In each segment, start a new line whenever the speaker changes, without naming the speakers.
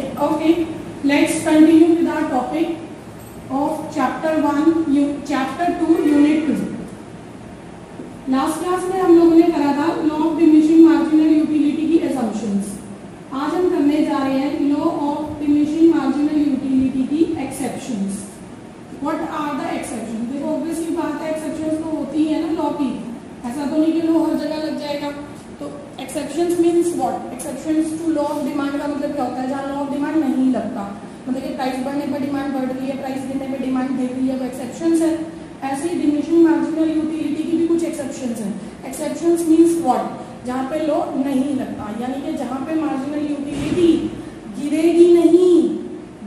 Okay, let's continue with our topic of chapter 1, chapter 2, unit 2. Last class में हम लोगों ने करा था law of diminishing marginal utility की assumptions. आज हम करने जा रहे हैं law of diminishing marginal utility की exceptions. What are the exceptions? देखो ऑब्वियसली बात है, exceptions तो होती है ना लॉ की, ऐसा तो नहीं कि लॉ हर जगह लग जाएगा. तो exceptions means what? Exceptions to law of demand का मतलब क्या होता है? जहाँ law of demand नहीं लगता, मतलब कि प्राइस बढ़ने पर डिमांड बढ़ रही है, प्राइस गिरने पर डिमांड गिर रही है, वो एक्सेप्शंस है. ऐसे ही डिमिनिशिंग मार्जिनल यूटिलिटी की भी कुछ एक्सेप्शंस हैं. Exceptions means what? जहाँ पे लॉ नहीं लगता, यानी कि जहाँ पे मार्जिनल यूटिलिटी गिरेगी नहीं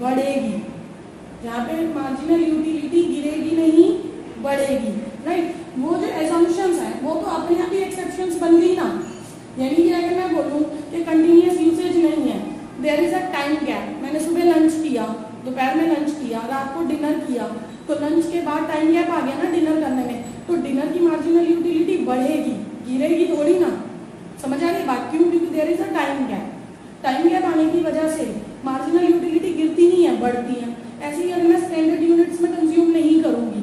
बढ़ेगी, जहाँ पे मार्जिनल यूटिलिटी गिरेगी नहीं बढ़ेगी, राइट. वो जो एजम्पशंस है वो तो अपने आप ही एक्सेप्शंस बन गई ना. यानी कि अगर मैं बोलूँ कि कंटिन्यूअस यूसेज नहीं है, there is a time gap, मैंने सुबह लंच किया, दोपहर में लंच किया, रात को डिनर किया, तो लंच के बाद टाइम गैप आ गया ना डिनर करने में, तो डिनर की मार्जिनल यूटिलिटी बढ़ेगी, गिरेगी थोड़ी ना. समझ आ रही बात? क्यों? क्योंकि there is a time gap. Time gap आने की वजह से मार्जिनल यूटिलिटी गिरती नहीं है, बढ़ती है. ऐसे ही अगर मैं स्टैंडर्ड यूनिट्स में कंज्यूम नहीं करूंगी,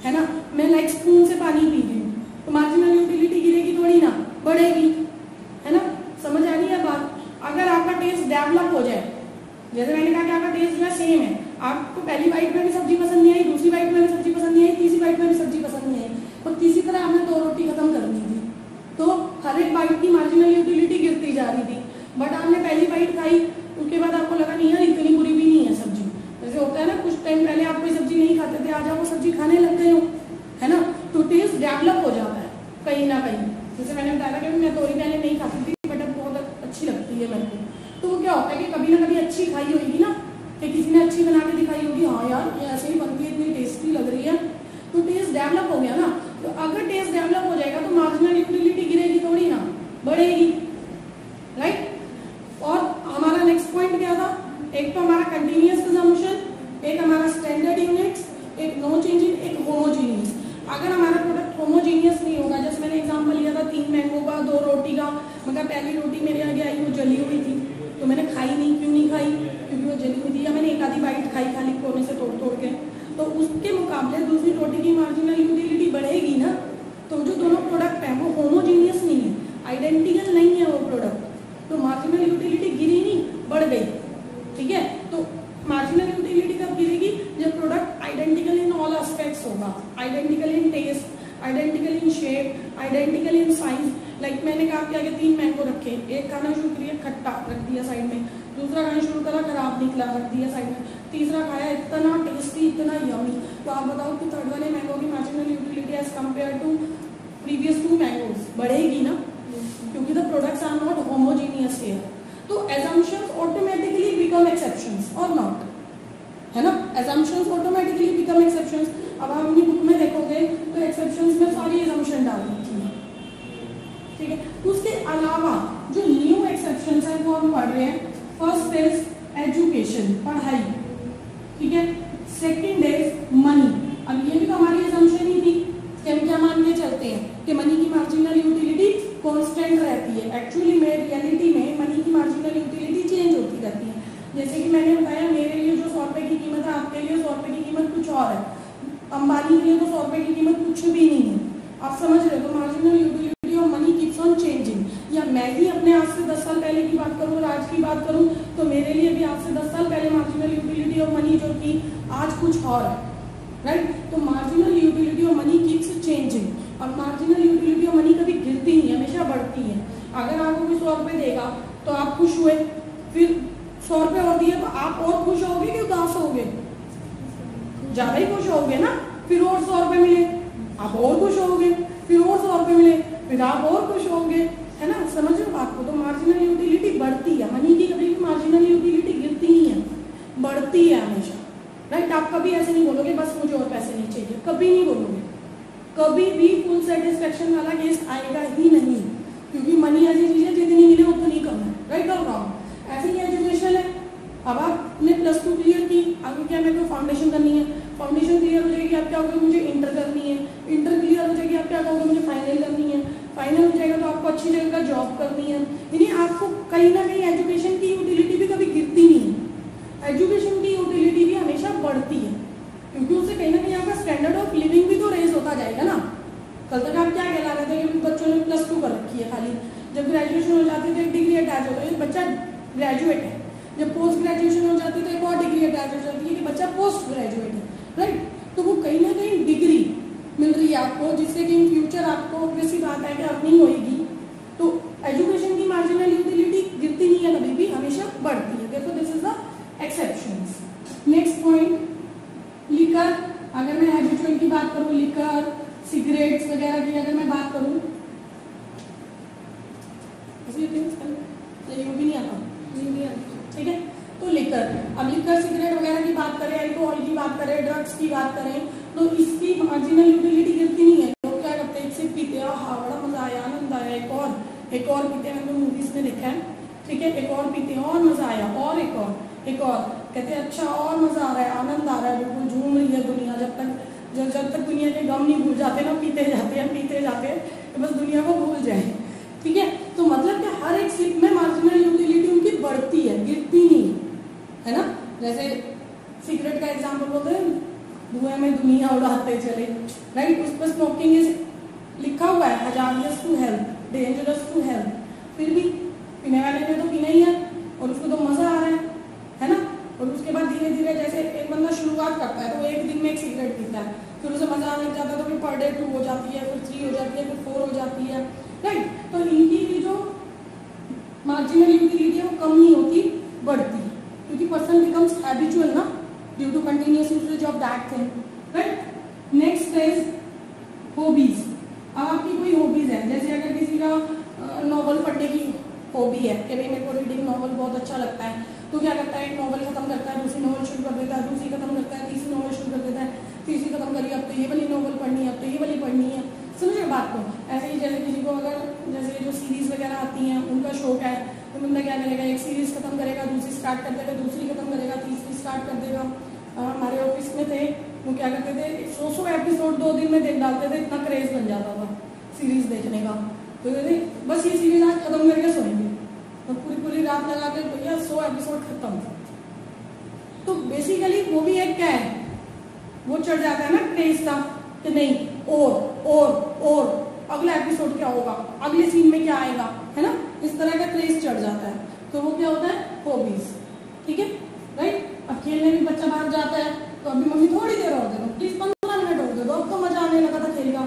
है ना, मैं लाइक स्पून से पानी पी रही हूँ, तो मार्जिनल यूटिलिटी गिरेगी थोड़ी ना, बढ़ेगी, है ना. समझ आ रही है बात? अगर आपका टेस्ट डेवलप हो जाए, जैसे मैंने कहा कि आपका टेस्ट जो है सेम है, आपको पहली बाइट में भी सब्जी पसंद नहीं आई, दूसरी बाइट में भी सब्जी पसंद नहीं आई, तीसरी बाइट में भी सब्जी पसंद नहीं आई, और तीसरी तरह आपने 2 रोटी खत्म कर दी थी, तो हर एक बाइट की मार्जिनल यूटिलिटी गिरती जा रही थी. बट आपने पहली बाइट खाई, उसके बाद आपको लगा नहीं यार इतनी बुरी भी नहीं है सब्जी. जैसे होता है ना, कुछ टाइम पहले आप कोई सब्जी नहीं खाते थे, आज आप वो सब्जी खाने लग गए हो, है ना, तो टेस्ट डेवलप हो जाता है कहीं ना कहीं. जैसे मैंने बताया कि मैं तोरी पहले नहीं खाती थी, बट अब बहुत अच्छी लगती है मेरे को. तो वो क्या होता है कि कभी ना कभी अच्छी खाई होगी ना, कि किसी ने अच्छी बना के दिखाई होगी, हाँ यार ये ऐसे ही बनती है, इतनी टेस्टी लग रही है, तो टेस्ट डेवलप हो गया ना. तो अगर टेस्ट डेवलप हो जाएगा तो मार्जिनल यूटिलिटी गिरेगी थोड़ी ना, बढ़ेगी, राइट. और हमारा नेक्स्ट पॉइंट क्या था? एक तो हमारा कंटिन्यूअस कंजम्पशन, एक हमारा स्टैंडर्ड यूनिट्स, एक नो चेंजिंग, एक होमोजीनियस. अगर हमारा प्रोडक्ट होमोजीनियस नहीं होगा, जैसे मैंने एग्जांपल लिया था 3 मैंगो का, 2 रोटी का, मगर पहली रोटी मेरे आगे आई वो जली हुई थी, तो मैंने खाई नहीं. क्यों नहीं खाई? क्योंकि वो जली हुई थी, या मैंने एक आधी बाइट खाई खाली कोने से तोड़ तोड़ के, तो उसके मुकाबले दूसरी रोटी की मार्जिनल यूटिलिटी बढ़ेगी ना. तो जो दोनों प्रोडक्ट हैं वो होमोजीनियस नहीं है, आइडेंटिकल नहीं है वो प्रोडक्ट, तो मार्जिनल यूटिलिटी गिरी नहीं, बढ़ गई. ठीक है, तो मार्जिनल यूटिलिटी कब गिरेगी? जब product identical in all aspects होगा, identical in test, identical in shape, identical in size. Like मैंने कहा कि आगे 3 मैंगो रखे, एक खाना शुरू किया खट्टा रख दिया साइड में, दूसरा खाना शुरू करा खराब निकला रख दिया साइड में, तीसरा खाया इतना टेस्टी इतना यमी. तो आप बताओ कि थर्ड वाले मैंगो की marginal utility as compare to previous 2 mangoes बढ़ेगी ना, क्योंकि the products are not homogeneous here. तो assumptions automatically become exceptions or not, है ना. assumptions automatically become exceptions. अब आप अपनी बुक में देखोगे तो exceptions में सारी assumption डाल रखी है, ठीक है. उसके अलावा जो न्यू exceptions है वो हम पढ़ रहे हैं. फर्स्ट इज एजुकेशन, पढ़ाई, ठीक है. Second is money. अब ये भी तो हमारी assumption ही थी कि हम क्या मान के चलते हैं कि मनी की मार्जिनल यूटिलिटी कांस्टेंट रहती है. एक्चुअली में रियलिटी में मनी की मार्जिनल यूटिलिटी चेंज होती रहती है. जैसे कि मैंने बताया मेरे लिए जो 100 रुपए की कीमत है, आपके लिए 100 रुपए की कीमत कुछ और है, अंबानी के लिए तो 100 रुपए की कीमत कुछ भी नहीं है. आप समझ रहे हो? तो marginal utility of money keeps on changing. या मैं ही अपने आज से 10 साल पहले की बात करूँ और आज की बात करूँ, तो मेरे लिए भी आज से 10 साल पहले मार्जिनल यूटिलिटी ऑफ मनी जो थी आज कुछ और है, राइट. तो marginal utility of money keeps changing. और मार्जिनल यूटिलिटी ऑफ मनी कभी गिरती नहीं, हमेशा बढ़ती है. अगर आपको कोई 100 रुपए देगा तो आप खुश हुए, फिर 100 रुपए और दिए तो आप और खुश होगे कि उदास होगे? ज्यादा ही खुश होगे ना. फिर और 100 रुपए मिले आप और खुश होगे, फिर और 100 रुपए मिले फिर आप और खुश होगे, है ना. समझ रहे हो आपको? तो मार्जिनल यूटिलिटी बढ़ती है. मनी की कभी भी मार्जिनल यूटिलिटी गिरती नहीं है, बढ़ती है हमेशा, राइट. आप कभी ऐसे नहीं बोलोगे बस मुझे और पैसे नहीं चाहिए, कभी नहीं बोलोगे. कभी भी फुल सेटिस्फेक्शन वाला केस आएगा ही नहीं, क्योंकि मनी ऐसी चीज है जितनी मिले उतनी कम है, राइट और रॉन्ग. ऐसे ही एजुकेशन है. अब आपने +2 क्लियर की, आगे क्या मेरे को फाउंडेशन करनी है, फाउंडेशन क्लियर हो जाएगी आप क्या कहोगे? मुझे इंटर करनी है, इंटर क्लियर हो जाएगी आप क्या कहोगे? मुझे फाइनल करनी है, फाइनल हो जाएगा तो आपको अच्छी जगह का जॉब करनी है. यानी आपको कहीं ना कहीं एजुकेशन की यूटिलिटी भी कभी गिरती नहीं है. ग्रेजुएट है। जब पोस्ट ग्रेजुएशन हो जाती है तो एक और डिग्री अटैच हो जाती है कि बच्चा पोस्ट ग्रेजुएट है, राइट। तो वो कहीं ना कहीं डिग्री मिल रही है आपको, जिससे कि इन फ्यूचर आपको ऑब्वियसली बात है कि अर्निंग होगी। तो एजुकेशन की मार्जिनल यूटिलिटी गिरती नहीं है कभी भी, हमेशा बढ़ती है। देखो this is the exceptions. Next point, liquor. अगर मैं हैबिचुअल की बात करूं, लिकर, सिगरेट्स वगैरह की अगर मैं बात करूं, ये भी नहीं आता, ठीक है। तो लिकर, अब लिकर सिगरेट वगैरह की बात करें, अल्कोहल की बात करें, ड्रग्स की बात करें, तो इसकी मार्जिनल यूटिलिटी गिरती नहीं है। लोग क्या करते हैं, सिर्फ पीते हैं, हाँ बड़ा मजा आया, आनंद आया, एक और पीते हैं, मैंने मूवीज में देखा है, ठीक है। एक और पीते हैं और मजा आया, और एक और कहते हैं अच्छा और मजा आ रहा है, आनंद आ रहा है, बिल्कुल झूम रही है दुनिया। जब तक दुनिया के गम नहीं भूल जाते ना, पीते जाते हैं तो बस दुनिया को भूल जाए, ठीक है। तो मतलब कि हर एक स्लिप में मार्जिनल यूटिलिटी उनकी बढ़ती है, गिरती नहीं है ना। जैसे सिगरेट का एग्जाम्पल बोलते हैं, धुएं में दुनिया उड़ाते चले, राइट। उस पर स्मोकिंग इज लिखा हुआ है, hazardous to health, dangerous to health, फिर भी पीने वाले ने तो पीना ही है और उसको तो मजा आ रहा है ना। और उसके बाद धीरे धीरे जैसे एक बंदा शुरुआत करता है तो एक दिन में एक सिगरेट पीता है, फिर उसे मजा आने लग जाता है, तो फिर पर डे 2 हो जाती है, फिर 3 हो जाती है, फिर 4 हो जाती है, राइट। तो इनकी भी जो मार्जिनल यूटिलिटी है वो कम नहीं होती, बढ़ती है, क्योंकि पर्सन बिकम्स हैबिचुअल ना, due to continuous usage of that thing, right. Next is hobbies. अब आपकी कोई हॉबीज है, जैसे अगर किसी का नॉवल पढ़ने की हॉबी है कि भाई मेरे को रीडिंग नॉवल बहुत अच्छा लगता है, तो क्या करता है, एक नॉवल खत्म करता है, दूसरी नॉवल शुरू कर देता है, दूसरी खत्म करता है, तीसरी नॉवल शुरू कर देता है, तीसरी खत्म करी, अब तो ये वाली नॉवल पढ़नी है, अब तो ये वाली पढ़नी है। समझिए बात को। ऐसे ही जैसे किसी को अगर जैसे जो सीरीज वगैरह आती हैं उनका शौक है, तो बंदा क्या करेगा, एक सीरीज खत्म करेगा, दूसरी स्टार्ट कर देगा, दूसरी खत्म करेगा, तीसरी स्टार्ट कर देगा। हमारे ऑफिस में थे, वो क्या करते थे, 100 एपिसोड 2 दिन में देख डालते थे, इतना क्रेज बन जाता था सीरीज देखने का। तो कहते बस ये सीरीज आज खत्म करके सोएंगे, तो पूरी रात लगा के भैया 100 एपिसोड खत्म। तो बेसिकली वो भी एक क्या है, वो चढ़ जाता है ना क्रेज का कि नहीं, और अगला एपिसोड क्या होगा, अगले सीन में क्या आएगा, है ना, इस तरह का क्रेज चढ़ जाता है। तो वो क्या होता है, हॉबीज, ठीक है, राइट। अब खेलने भी बच्चा बाहर जाता है, तो अभी मम्मी थोड़ी देर और दे दो प्लीज, 15 मिनट और दे दो, अब तो मजा आने लगा था खेल का,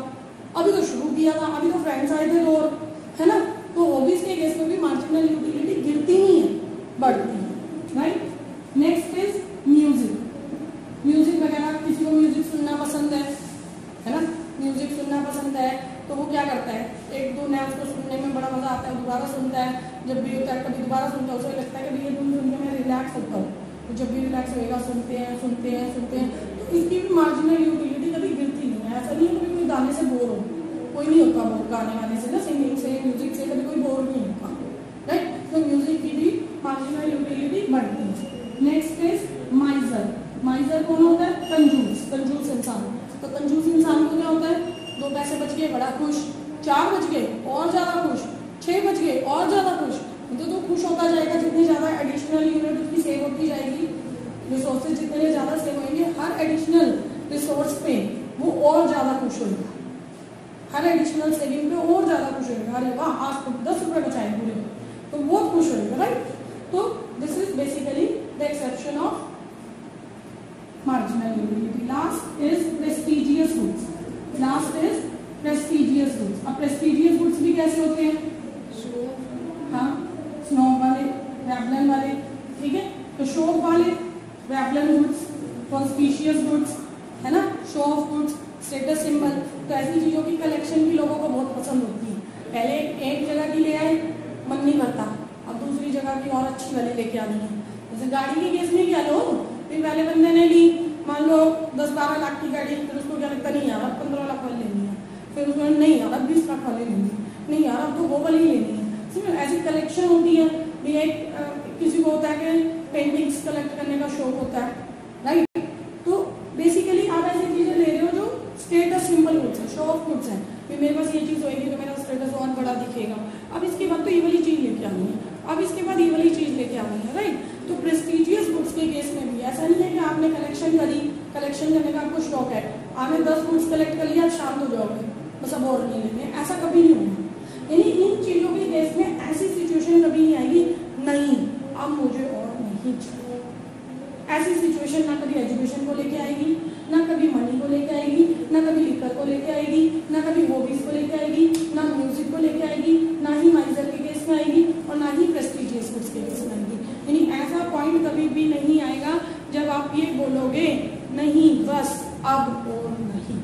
अभी तो शुरू किया था, अभी तो फ्रेंड्स आए थे, और है ना। तो हॉबीज के केस में भी मार्जिनल यूटिलिटी गिरती नहीं है, बढ़ती है, right. Next is music. Music वगैरह, किसी को म्यूजिक सुनना पसंद है ना, म्यूजिक सुनना पसंद है, तो वो क्या करता है, 1-2 नया उसको सुनने में बड़ा मजा आता है, दोबारा सुनता है, जब भी होता है कभी दोबारा सुनता है, उसे लगता है कि ये धुन सुन के मैं रिलैक्स होता हूँ, तो जब भी रिलैक्स होएगा सुनते हैं। तो इसकी भी मार्जिनल यूटिलिटी कभी गिरती नहीं है। ऐसा नहीं है कभी कोई गाने से बोर हो, कोई नहीं होता बोर गाने वाने से ना, सिंगिंग से, म्यूजिक से कभी कोई बोर नहीं होता, राइट। तो म्यूजिक की भी मार्जिनल यूटिलिटी बढ़ती है। Next is माइजर। माइजर कौन होता है, कंजूस इंसान। तो कंजूस इंसान को क्या होता है, 2 पैसे बच गए बड़ा खुश, 4 बच गए और ज्यादा खुश, 6 बच गए और ज्यादा खुश। तो खुश होता जाएगा, जितनी ज्यादा एडिशनल यूनिट उसकी सेव होती जाएगी, रिसोर्सेज जितने ज्यादा सेव होंगे, हर एडिशनल रिसोर्स पे वो और ज्यादा खुश होगा, हर एडिशनल सेविंग पे और ज्यादा खुश होगा। अरे वाह आज तो 10 रुपए बचाए पूरे, तो वो खुश होगा, राइट। तो this is basically the exception of marginal utility. Last is prestigious goods. अब प्रेस्टिजियस गुड्स भी कैसे होते हैं, हाँ, स्नोब वाले, रैवलन वाले, ठीक है। तो शोक वाले रैवलन गुड्स, कॉन्स्पिशियस गुड्स, है ना, show off goods, status symbol. तो ऐसी चीजों की कलेक्शन भी लोगों को बहुत पसंद होती है। पहले एक जगह की ले आए, मन नहीं करता, अब दूसरी जगह की और अच्छी वाली लेके आनी है। जैसे गाड़ी के केस में क्या लो, फिर पहले बंदे ने ली, मान लो 10-12 लाख की गाड़ी, फिर उसको क्या लगता, नहीं यार अब 15 लाख वाली लेनी है, फिर उसको नहीं यार अब 20 लाख वाली लेनी है, नहीं यार अब तो वो वाली लेनी है। समझ, ऐसी कलेक्शन होती है। एक किसी को होता है कि पेंटिंग्स कलेक्ट करने का शौक होता है, राइट। तो बेसिकली आप ऐसी चीजें ले रहे हो जो स्टेटस सिंबल गुड्स है, शो ऑफ गुड्स है, मेरे पास ये चीज होगी तो मेरा स्टेटस और बड़ा दिखेगा, अब इसके बाद तो ये वाली चीज लेके आनी है, अब इसके बाद ये वाली चीज लेके आनी है, राइट। तो प्रेस्टिजियस गुड्स के केस में भी ऐसा नहीं है कि आपने कलेक्शन करी, कलेक्शन करने का आपको शौक है, आपने 10 गुड्स कलेक्ट कर लिया, शांत हो जाओगे, बस अब और नहीं लेंगे, ऐसा कभी नहीं होगा। यानी इन चीजों के केस में ऐसी सिचुएशन कभी नहीं आएगी, नहीं अब मुझे और नहीं चाहिए। ऐसी सिचुएशन ना कभी एजुकेशन को लेके आएगी, ना कभी मनी को लेके आएगी, ना कभी लिकर को लेके आएगी, ना कभी हॉबीज को लेके आएगी, ना म्यूजिक को लेके आएगी, ना ही माइजर के केस में आएगी और ना ही प्रेस्टिजियस गुड्स के केस में आएगी। यानी ऐसा पॉइंट कभी भी नहीं आएगा जब आप ये बोलोगे नहीं बस अब और नहीं।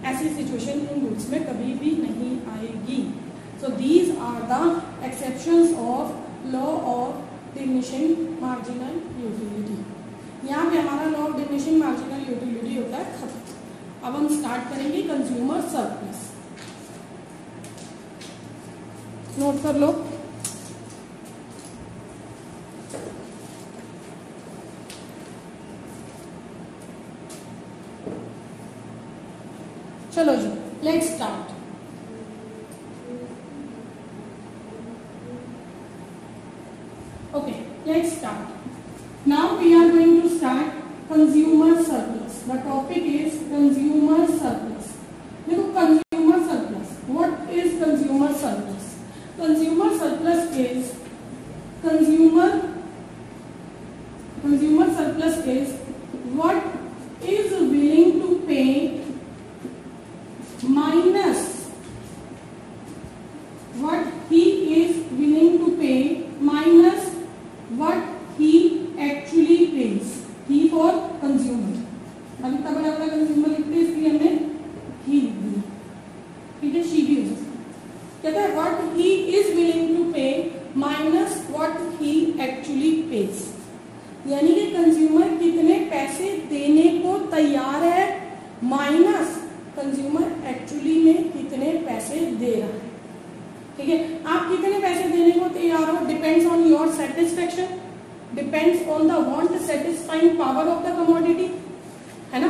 ऐसी सिचुएशन इन गुड्स में कभी भी नहीं आएगी। So these are the exceptions of law of diminishing marginal utility. यहाँ पे हमारा law of diminishing marginal utility होता है खत्म। अब हम स्टार्ट करेंगे कंज्यूमर सरप्लस। नोट कर लो। चलो जी, let's start. Okay, let's start. Now we are going to start consumer surplus. The topic is consumer surplus. देखो consumer surplus. What is consumer surplus? Consumer surplus is consumer surplus is what is willing to pay minus what he is willing to pay minus what he actually pays. He for consumer. अब इतना बड़ा बड़ा consumer लिखते हैं इसलिए हमने he लिख दिया, ठीक है। she भी हो सकता कहता है what he is willing to pay minus what he actually pays, यानी कि कंज्यूमर कितने पैसे देने को तैयार है माइनस कंज्यूमर एक्चुअली में कितने पैसे दे रहा है, ठीक है। आप कितने पैसे देने को तैयार हो depends on your satisfaction, depends on the want satisfying power of the commodity, है ना।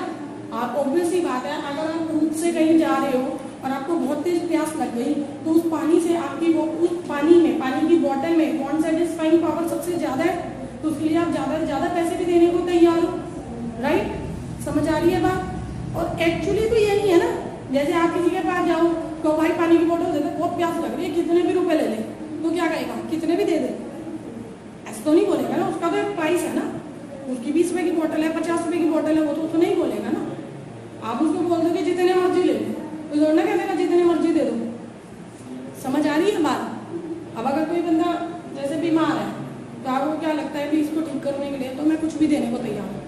आप ऑब्वियसली बात है, अगर आप खुद से कहीं जा रहे हो और आपको बहुत तेज प्यास लग गई तो उस पानी से आपकी वो उस पानी की बॉटल में वांट सेटिस्फाइंग पावर सबसे ज्यादा है, तो उसके लिए आप ज्यादा से ज्यादा पैसे भी देने को तैयार हो, राइट। समझ आ रही है बात। और एक्चुअली तो यही है ना, जैसे आप किसी के पास जाओ तो भाई पानी की बोतल दे दे, बहुत प्यास लग रही है, कितने भी रुपए ले ले, तो क्या कहेगा कितने भी दे दे, ऐसा तो नहीं बोलेगा ना। उसका तो एक प्राइस है ना, उसकी 20 रुपए की बोतल है, 50 रुपए की बोतल है, वो तो नहीं बोलेगा ना। आप उसको बोल दो कि जितने मर्जी ले लो, तो जोड़ना क्या देगा जितने मर्जी दे दो। समझ आ रही है बात। अब अगर कोई बंदा जैसे बीमार है तो आपको क्या लगता है कि इसको ठीक करने के लिए तो मैं कुछ भी देने को तैयार हूँ,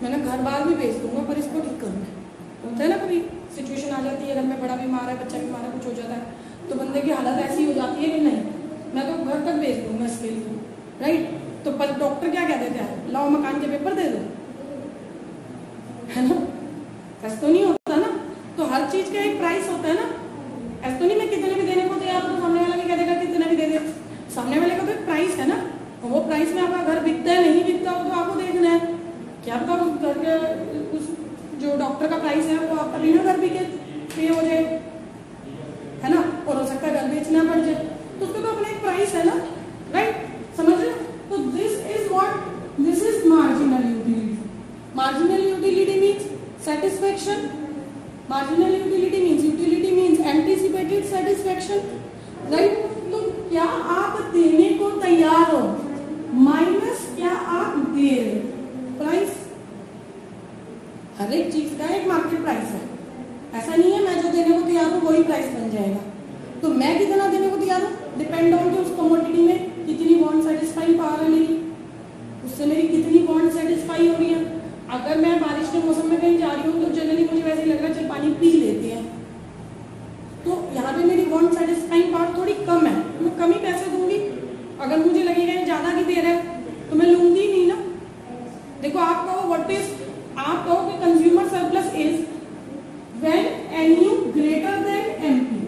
मैंने घर बार भी बेच दूंगा पर इसको ठीक करना है। होता है ना, कभी सिचुएशन आ जाती है घर में, बड़ा बीमार है, बच्चा बीमार है, कुछ हो जाता है, तो बंदे की हालत ऐसी हो जाती है कि नहीं मैं तो घर तक भेज दूंगा इसके लिए, राइट। तो पर डॉक्टर क्या कह देते हैं, लाओ मकान के पेपर दे दो, है ना। ऐसा तो नहीं होता ना। तो हर चीज का एक प्राइस होता है ना। ऐसा तो नहीं मैं कितने भी देने को तैयार हूँ, सामने वाला क्या देगा कितने भी दे दे, सामने वाले का तो एक प्राइस है ना। और वो प्राइस में आपका घर बिकता है नहीं बिकता हो तो आपको देखना है, क्या पता उस घर के उस जो डॉक्टर का प्राइस है वो आपका बिना घर बिके पे हो जाए, है ना। और हो सकता है घर बेचना पड़ जाए, तो उसका तो अपना एक प्राइस है ना, राइट। समझ रहे। तो this is marginal utility. Marginal utility means satisfaction, marginal utility means anticipated satisfaction, right. तो क्या आप देने को तैयार हो माइनस क्या आप दे रहे हो, प्राइस। हर एक चीज का एक मार्केट प्राइस है, ऐसा नहीं है मैं जो देने को तैयार हूँ वही प्राइस बन जाएगा। तो मैं कितना देने को तैयार हूँ डिपेंड ऑन उस कमोडिटी में कितनी वांट सेटिस्फाइंग पावर है मेरी, उससे मेरी कितनी वांट सेटिस्फाई हो रही है। अगर मैं बारिश के मौसम में कहीं जा रही हूँ तो जनरली मुझे वैसे ही लग रहा है चल पानी पी लेते हैं, तो यहाँ पे मेरी वांट सेटिस्फाइंग पावर थोड़ी कम है, मैं कम ही पैसे दूंगी। अगर मुझे लगेगा ये ज्यादा की दे रहा है तो मैं लूंगी नहीं ना। देखो आप कहो व्हाट इज, आप कहो कि consumer surplus is when NU greater than MP।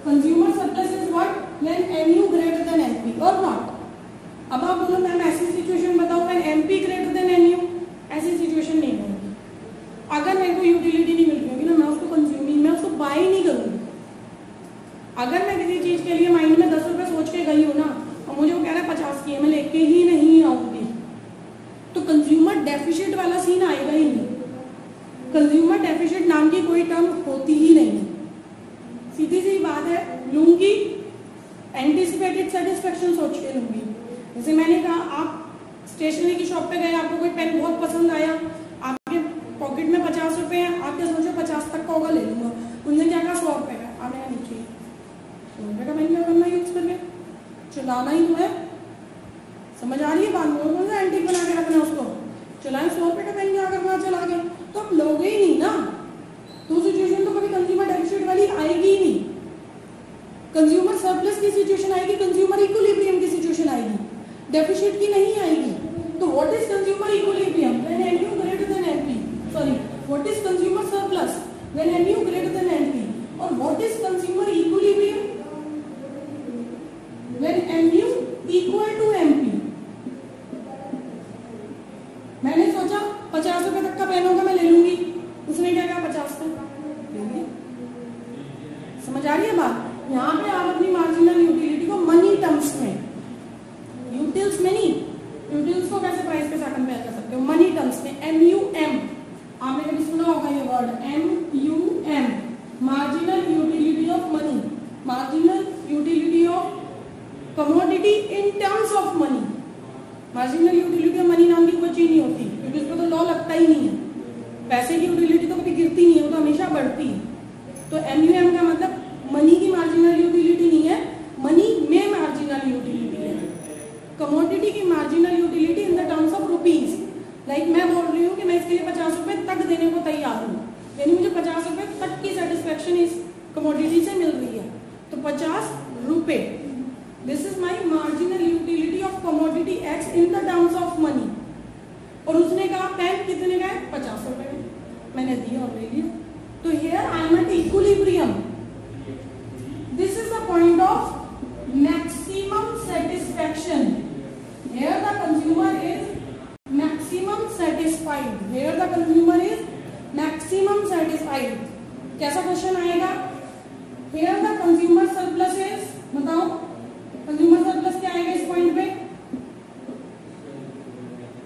Consumer surplus is what when NU greater than MP और नॉट। अब आप बोलो मैम ऐसी सिचुएशन बताओ when MP greater than NU, ऐसी सिचुएशन नहीं होगी। अगर मेरे को यूटिलिटी नहीं मिल रही होगी ना, मैं उसको कंज्यूमिंग, मैं उसको बाय नहीं करूंगी। अगर मैं किसी चीज के लिए माइंड में 10 रुपए सोच के गई हूँ ना और मुझे वो कह रहा है 50 की है, मैं लेके ही नहीं आऊंगी, तो कंज्यूमर डेफिशिट वाला सीन आएगा ही नहीं। कंज्यूमर डेफिशिट नाम की कोई टर्म होती ही नहीं, सीधी सी बात है। लूंगी एंटीसिपेटेड सेटिस्फेक्शन सोच के लूंगी, जैसे मैंने कहा, आप स्टेशनरी की शॉप पे गए, आपको कोई पेन बहुत पसंद आया, आपके पॉकेट में 50 रुपए हैं, आप क्या सोचो 50 तक का होगा, ले लूंगा। उनने क्या कहा 100 रुपए का, आपने कहा नीचे 100 रुपए का पेन क्या करना यूज करके, चलाना ही तो है। समझ आ रही है बात? कौन सा एंटीक बना के रखना उसको, चलाए 100 रुपए का पेन क्या करना, चला गया तो आप लोगे ही नहीं ना। तो सिचुएशन तो कभी कंज्यूमर डेफिसिट वाली आएगी ही नहीं। कंज्यूमर सरप्लस की सिचुएशन आएगी, कंज्यूमर इक्विलिब्रियम की सिचुएशन आएगी, डेफिसिट की नहीं आएगी। तो what is consumer equilibrium? When MU greater than MP, sorry, what is consumer surplus? When MU greater than MP। और what is consumer equilibrium? When MU equal to MP। मैंने सोचा 50 रुपए तक का पेन होगा, मैं ले लूंगी, उसने क्या कहा 50 तक ले लिया। समझ आ रही है बात? यहाँ पे आप अपनी मार्जिनल यूटिलिटी को मनी टर्म्स में, यूटिल्स में नहीं, यूटिल्स को कैसे प्राइस के साथ कंपेयर कर सकते हो, मनी टर्म्स में। MUM, आपने कभी सुना होगा ये word, MUM, marginal utility of money, marginal utility of commodity in terms of money. Marginal utility of money नाम की कोई चीज नहीं होती, क्योंकि उसको तो लॉ लगता ही नहीं है। पैसे की यूटिलिटी तो कभी गिरती नहीं है, वो तो हमेशा बढ़ती है। तो MUM का मतलब मनी की मार्जिनल यूटिलिटी नहीं है, मनी में मार्जिनल यूटिलिटी है। कमोडिटी की marginal utility in the terms of rupees. Like मैं बोल रही हूँ कि मैं इसके लिए 50 रुपए तक देने को तैयार हूँ, यानी मुझे 50 रुपए तक की सेटिस्फेक्शन इस कमोडिटी से मिल रही है, तो 50 रुपए, this is my marginal utility of commodity X in the terms of money. और उसने कहा पेन कितने का है, 50 रुपए में, मैंने दिया और ले लिया। तो here I am at equilibrium. This is the point of maximum satisfaction. Here the consumer is maximum satisfied, here the consumer is maximum satisfied. कैसा क्वेश्चन आएगा? Here the consumer surplus is, बताओ कंज्यूमर सरप्लस क्या आएगा इस point पे?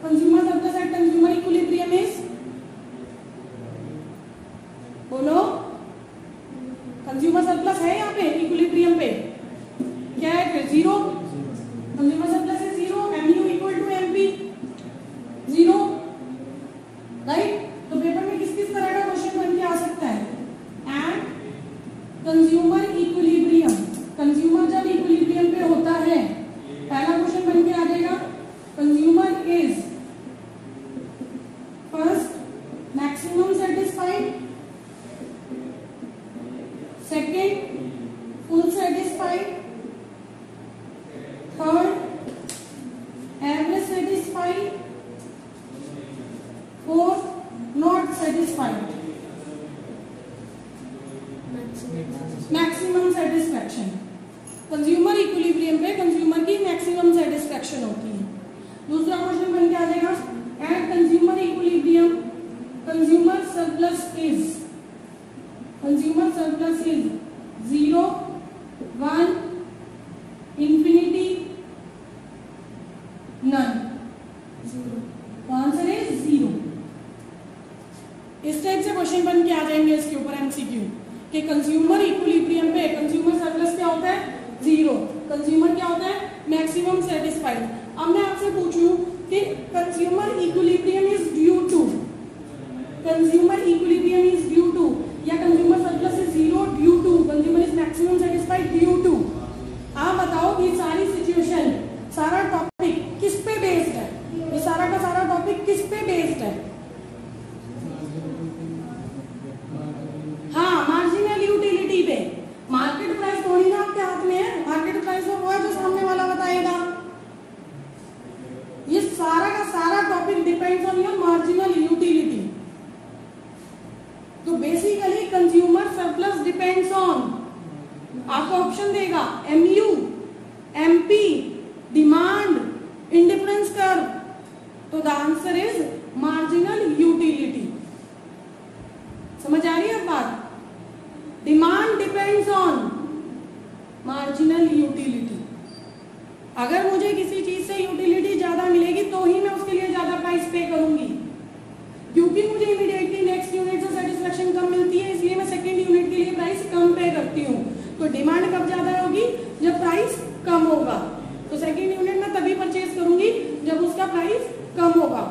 Consumer surplus at consumer equilibrium is, बोलो, consumer surplus है यहाँ पे इक्विलिब्रियम पे, क्या है फिर? 0। कंज्यूमर सरप्लस है 0, MU equal to MP 0, right? तो पेपर में किस किस तरह का क्वेश्चन बन के आ सकता है? एट कंज्यूमर इक्विलिब्रियम, कंज्यूमर जब इक्विलिब्रियम पे होता है, पहला क्वेश्चन बन के आ जाएगा consumer is first maximum satisfied, second full satisfied, third average satisfied, fourth not satisfied. Maximum satisfaction, consumer equilibrium पे कंज्यूमर की मैक्सिमम सेटिस्फैक्शन होती है। दूसरा क्वेश्चन बन के आ जाएगा at consumer equilibrium consumer surplus is, consumer surplus is 0, 1, infinity, none, 0। Answer is 0। इस टाइप से क्वेश्चन बन के आ जाएंगे इसके ऊपर MCQ कि कंज्यूमर इक्विलिब्रियम पे कंज्यूमर सरप्लस क्या होता है? 0। कंज्यूमर क्या होता है? Maximum satisfied. अब मैं आपसे पूछूं कि consumer equilibrium is due to, consumer equilibrium is due to, या consumer surplus is 0 due to, consumer is maximum satisfied due to. आप बताओ ये सारी सिचुएशन, सारा टॉपिक किस पे बेस्ड है? ये सारा का सारा टॉपिक किस पे बेस्ड है? हाँ, मार्जिनल यूटिलिटी पे। मार्केट प्राइस थोड़ी ना आपके हाथ में है, मार्केट प्राइस वो है जो सामने वाला बताएगा। ये सारा का सारा topic depends on your marginal utility. तो basically consumer surplus depends on, आपको ऑप्शन देगा MU, MP, demand, indifference curve. तो the answer is marginal utility. समझ आ रही है बात? Demand depends on marginal utility. अगर मुझे किसी चीज से यूटिलिटी ज्यादा मिलेगी तो ही मैं उसके लिए ज्यादा प्राइस पे करूंगी, क्योंकि मुझे इमीडिएटली नेक्स्ट यूनिट से सेटिस्फेक्शन कम मिलती है, इसलिए मैं सेकेंड यूनिट के लिए प्राइस कम पे करती हूँ। तो डिमांड कब ज्यादा होगी? जब प्राइस कम होगा। प्राइस कम होगा।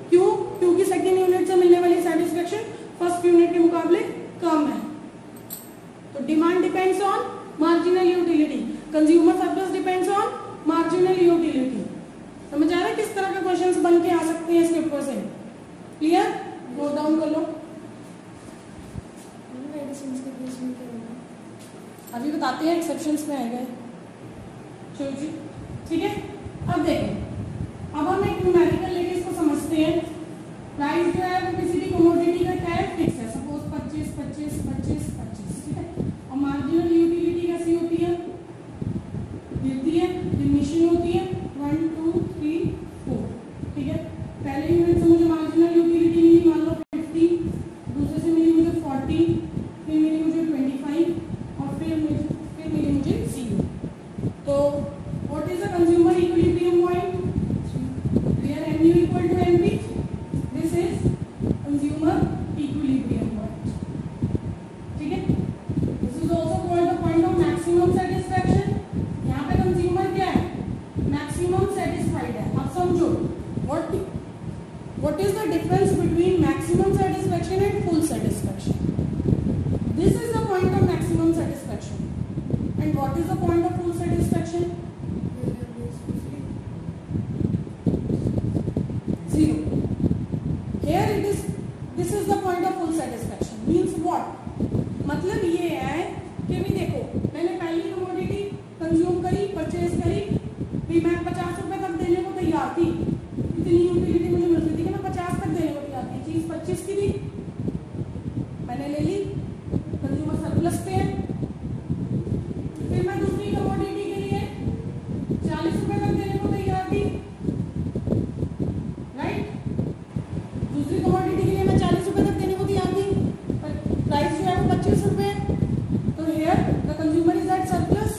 क्यों? क्योंकि सेकेंड यूनिट से मिलने वाली सेटिस्फेक्शन फर्स्ट यूनिट के मुकाबले कम है। तो demand depends on marginal utility, consumer surplus depends on marginal utility. समझ आ रहा है किस तरह के क्वेश्चंस बन के आ सकते हैं इस पेपर से? क्लियर? नोट डाउन कर लो। अभी बताते हैं, एक्सेप्शंस में आएगा। चलो जी, ठीक है। अब देखें, अब हम एक न्यूमेरिकल लेके इसको समझते हैं। प्राइस जो है वो किसी भी कमोडिटी का क्या है? फिक्स है। सपोज 25 25 25 25, ठीक है। और मार्जिनल यूटिलिटी कैसी होती है? गिरती है, डिमिनिशिंग होती है, 1 2 3 4, ठीक है। पहले यूनिट से मुझे मार्जिनल यूटिलिटी मिली, मान लो 50, दूसरे से मिली मुझे 40, फिर मिली मुझे 25 और फिर मिली मुझे 0। तो what is the consumer equilibrium point? Where mu equal to mp, this is consumer equilibrium point, ठीक है। This is also called the point of maximum satisfaction। यहाँ पे कंज्यूमर क्या है? मैक्सिमम सेटिस्फाइड है। अब समझो, what is the difference between maximum satisfaction and full satisfaction? This is the point of maximum satisfaction, and what is the point of full satisfaction? 0. Here it is, this is the point of full satisfaction. Means what? मतलब ये है कि भी देखो, मैंने पहली commodity consume करी, purchase करी, भी मैं 50 रुपए तक देने को तैयार थी। इतनी यूटिलिटी मुझे मिल रही थी कि मैं 50 तक देने को तैयार थी। चीज 25 की थी, मैंने ले ली, कंज्यूमर सरप्लस पे है। फिर मैं दूसरी कमोडिटी के लिए 40 रुपए तक देने को तैयार थी, राइट। दूसरी कमोडिटी के लिए मैं 40 रुपए तक देने को तैयार थी, पर प्राइस जो है वो 25 रुपए है। तो here the consumer is at surplus.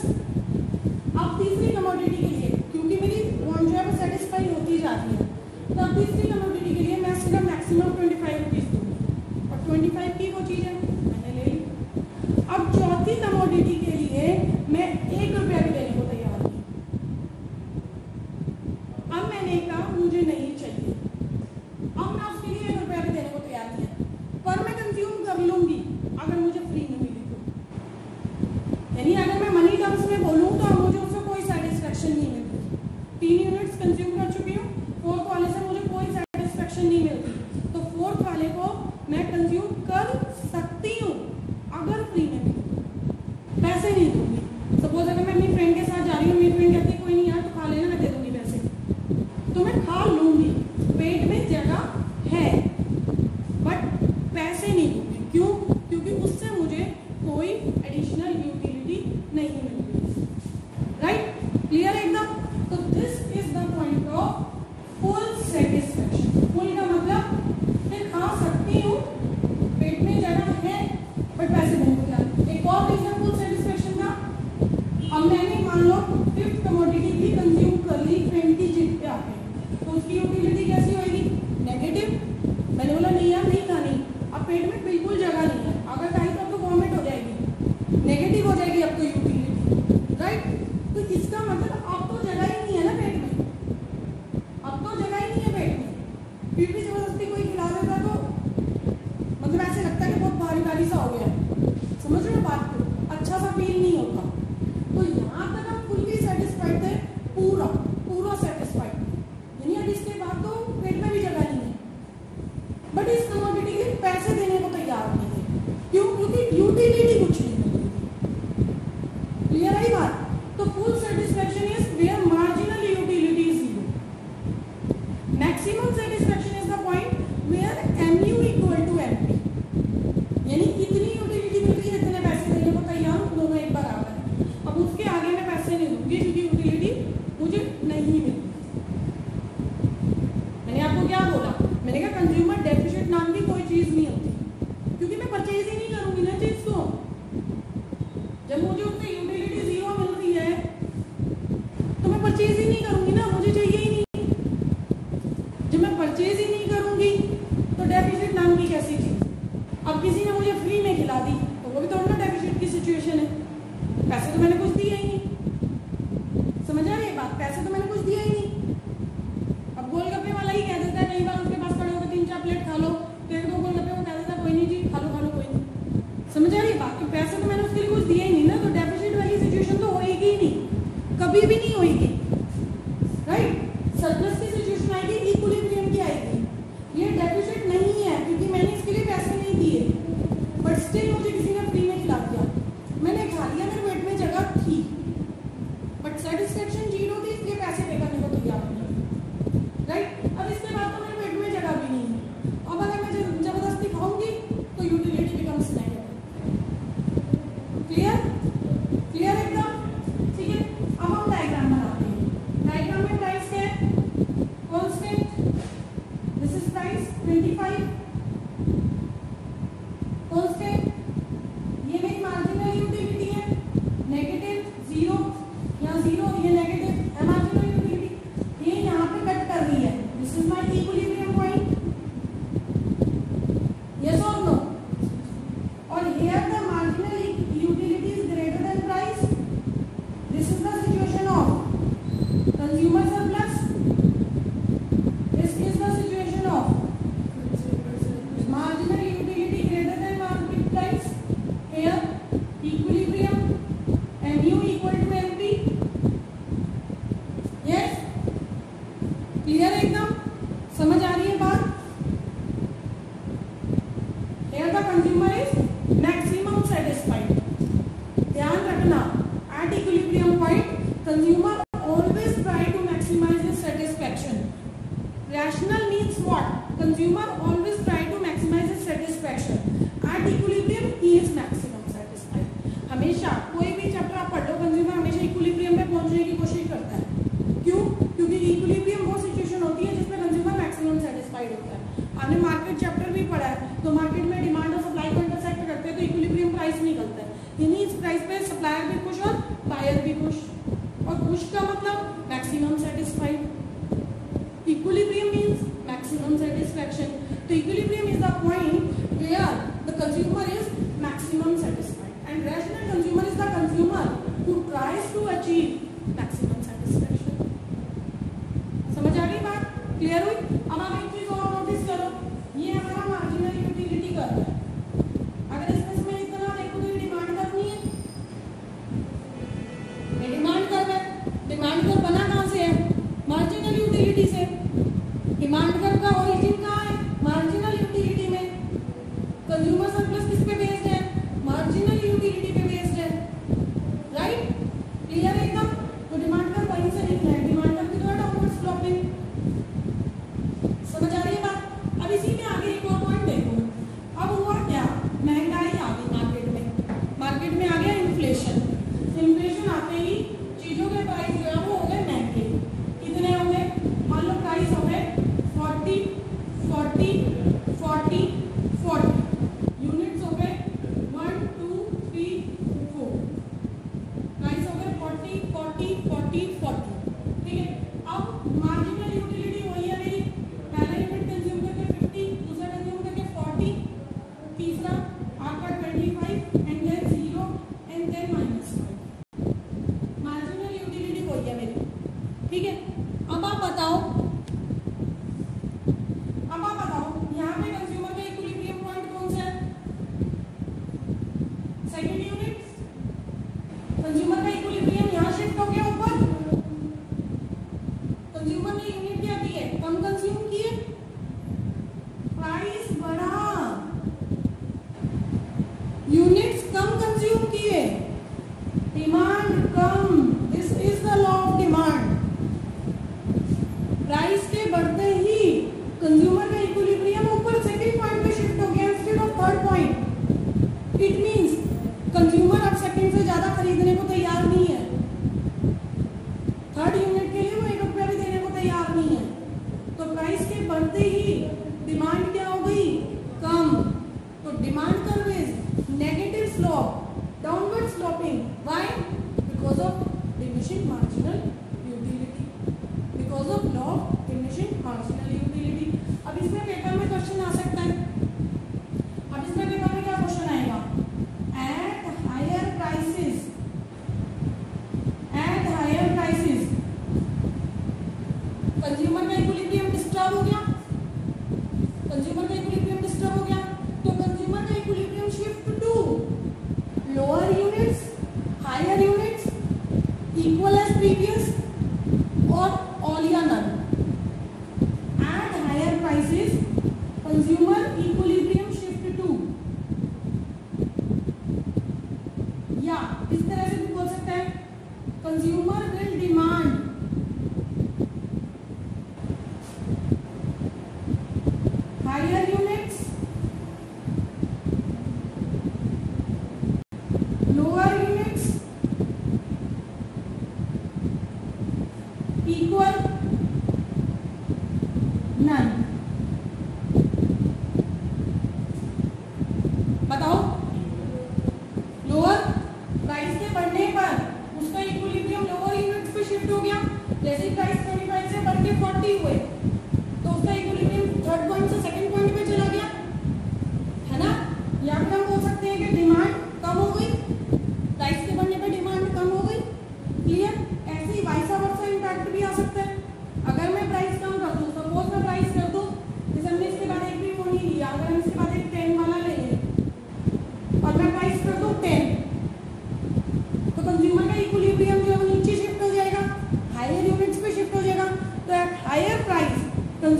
अब तीसरी कमोडिटी के लिए, क्योंकि मेरी वांट जो है वो सेटिस्फाई होती जाती है, तो अब तीसरी कमोडिटी के लिए मैं सिर्फ मैक्सिमम 25 रुपीज दूंगी, और 25 की वो चीज है, मैंने ले ली। अब चौथी कमोडिटी के लिए मैं 1 रुपया भी देने को तैयार थी। अब मैंने कहा मुझे नहीं चाहिए, अब मैं उसके लिए 1 रुपया भी देने को तैयार नहीं है, पर मैं कंज्यूम कर लूंगी अगर मुझे फ्री में मिली तो। यानी अगर मैं मनी टर्म्स में बोलूँ तो मुझे उससे कोई सेटिस्फेक्शन नहीं मिलती। 3 यूनिट्स कंज्यूम कर चुकी हूँ, 4th वाले से मुझे कोई सेटिस्फेक्शन नहीं मिलती, तो 4th वाले को मैं कंज्यूम कर सकती हूँ अगर फ्री में मिले, पैसे नहीं दूंगी। सपोज अगर मैं अपनी फ्रेंड के साथ जा रही हूँ, मेरी फ्रेंड कहती है कोई नहीं यार तो खा लेना, मैं दे दूंगी पैसे, तो मैं खा लूंगी, पेट में जगह है, बट पैसे नहीं दूंगी। क्यों? क्योंकि उससे मुझे कोई एडिशनल यूटिलिटी नहीं मिलती, राइट। क्लियर है एकदम? तो this is the point of full satisfaction. Full का मतलब मैं खा सकती हूँ, पेट में जगह है, बट पैसे नहीं मिलता। एक और रीजन फुल सेटिस्फेक्शन का, अब मैंने मान लो 5th कमोडिटी भी कंज्यूम कर ली, फ्रेंड की जिद पे आके, तो उसकी यूटिलिटी कैसी होगी? नेगेटिव। मैंने बोला नहीं यार नहीं खानी, अब पेट में बिल्कुल जगह नहीं है, अगर खाई तो अब तो वॉमिट हो जाएगी, नेगेटिव हो जाएगी अब तो यूटिलिटी, राइट। तो इसका मतलब अब तो जगह ही नहीं है ना पेट में, अब तो जगह ही नहीं है पेट में, फिर भी जबरदस्ती कोई खिला देता तो मतलब ऐसे लगता है कि बहुत भारी भारी सा हो गया है। समझ रहे हो बात को? अच्छा सा फील नहीं होता। तो यहाँ तक हम फुल्ली सेटिस्फाइड थे, पूरा पूरा सेटिस्फाइड, यानी अब इसके बाद तो पेट में भी जगह नहीं है, बट इस कमोडिटी के लिए पैसे देने को तैयार नहीं है। क्यों? क्योंकि यूटिलिटी कुछ नहीं मिलती। क्लियर है बात? तो full satisfaction is where marginal utility is 0। Maximum satisfaction is the point where mu equal to mp, यानी इतनी यूटिलिटी मिल रही है, इतने पैसे देने को तैयार हूं, दोनों एक बराबर है। अब उसके आगे मैं पैसे नहीं दूंगी क्योंकि यूटिलिटी मुझे नहीं मिलती। मैंने आपको क्या बोला? मैंने कहा कंज्यूमर डेफिसिट नाम की कोई चीज नहीं होती, क्योंकि मैं परचेज ही नहीं करूंगी ना चीज को। जब मुझे उससे यूटिलिटी 0 मिल रही है तो मैं परचेज ही नहीं करूंगी ना, मुझे चाहिए ही नहीं। जब मैं परचेज ही नहीं करूंगी तो डेफिसिट नाम की कैसी चीज? अब किसी ने मुझे फ्री में खिला दी तो वो भी तो ना डेफिसिट की सिचुएशन है, पैसे तो मैंने कुछ दिया ही नहीं। समझ आ रही है बात? पैसे तो मैंने कुछ दिया ही नहीं। अब गोलगप्पे 25 कांस्टेंट, ये मेरी मार्जिनल यूटिलिटी है, नेगेटिव 0, यहाँ 0, ये नेगेटिव है मार्जिनल यूटिलिटी, ये यहाँ पे कट कर रही है, this is my equilibrium point, yes और नो, और here the marginal utility is greater than price, this is the situation of consumer surplus, this is the situation of marginal utility greater than market price, here equilibrium, mu equal to mp, yes, clear है एकदम, समझ आ रही है बात, here the consumer is maximum satisfied, ध्यान रखना at equilibrium point consumer always try to maximize his satisfaction, rational means what, consumer always try to maximize his satisfaction, at equilibrium he is maximum satisfied, हमेशा कोई भी chapter आप पढ़ लो consumer हमेशा equilibrium पे पहुंचने की कोशिश करता है, क्यों, क्योंकि इक्विलिब्रियम वो सिचुएशन होती है जिसमें कंज्यूमर मैक्सिमम सेटिस्फाइड होता है, आपने मार्केट चैप्टर भी पढ़ा है, तो मार्केट में डिमांड और सप्लाई को इंटरसेक्ट करते हैं तो इक्विलिब्रियम प्राइस निकलता है, यानी इस प्राइस पे सप्लायर भी खुश और बायर भी खुश, और खुश का मतलब maximum satisfied, equilibrium means maximum satisfaction, so equilibrium is the point where the consumer is maximum satisfied, and rational consumer is the consumer who tries to achieve maximum satisfaction, समझ आ गई बात, क्लियर हुई, अब आप एक चीज और नोटिस करो, ये हमारा मार्जिनल यूटिलिटी कर रहा है, अगर इसमें इतना देखो तो ये डिमांड करनी है, ये डिमांड कर रहा है, डिमांड कर बना कहां से है, मार्जिनल यूटिलिटी से, डिमांड कर का ओरिजिन कहाँ है, मार्जिनल यूटिलिटी में, कंज्यूमर सरप्लस किस पे बेस्ड है, मार्जिनल यूटिलिटी पे बेस्ड है, राइट, क्लियर है एकदम, तो डिमांड कर वहीं से निकला है, डिमांड कर कितना डाउनवर्ड स्लोपिंग, समझ आ रही है बात, अब इसी में आगे एक और पॉइंट देखो, अब हुआ क्या, महंगाई आ गई मार्केट में आ गया इन्फ्लेशन, इन्फ्लेशन आते ही चीजों के प्राइस जो है वो हो गए महंगे, कितने हो गए, मान लो प्राइस हो गए 40 40 40 40, यूनिट्स हो गए 1 2 3 4, प्राइस हो गए 40 40 40 40, ठीक है, अब मार्जिनल यूटिलिटी वही है मेरी, पहला यूनिट कंज्यूम करके 50, दूसरा कंज्यूम करके 40, तीसरा आपका 25 and then 0 and then -5, marginal utility वही है मेरी, ठीक है, अब आप बताओ यहाँ पे कंज्यूमर का इक्विलिब्रियम पॉइंट कौन सा है, सेकंड यूनिट, कंज्यूमर का इक्विलिब्रियम यहाँ शिफ्ट हो गया ऊपर, कंज्यूमर ने यूनिट क्या की है, कम कंज्यूम किए, प्राइस बढ़ा, यूनिट्स कम कंज्यूम किए, demand come, this is the law of demand, price के बढ़ते ही कंज्यूमर का इक्विलिब्रियम ऊपर सेकंड पॉइंट पे शिफ्ट हो गया instead of third point, it means consumer अब सेकंड से ज्यादा खरीदने को तैयार नहीं है, थर्ड यूनिट के लिए वो 1 रुपया भी देने को तैयार नहीं है, तो प्राइस के बढ़ते ही डिमांड क्या हो गई, कम, तो demand curve is negative slope, downward sloping, why, because of diminishing marginal utility, because of law of diminishing marginal utility, अब इसमें पेपर में क्वेश्चन आ सकता है, अब इसमें पेपर में क्या क्वेश्चन आएगा, एट हायर प्राइसेस कंज्यूमर का इक्विलिब्रियम डिस्टर्ब हो गया, कंज्यूमर का इक्विलिब्रियम डिस्टर्ब हो गया, तो कंज्यूमर का equilibrium shift to lower units, higher units, equal as previous और ऑल या none, at higher prices consumer equilibrium shift to, या इस तरह से भी बोल सकते हैं, consumer will demand higher units, lower units, equal, none,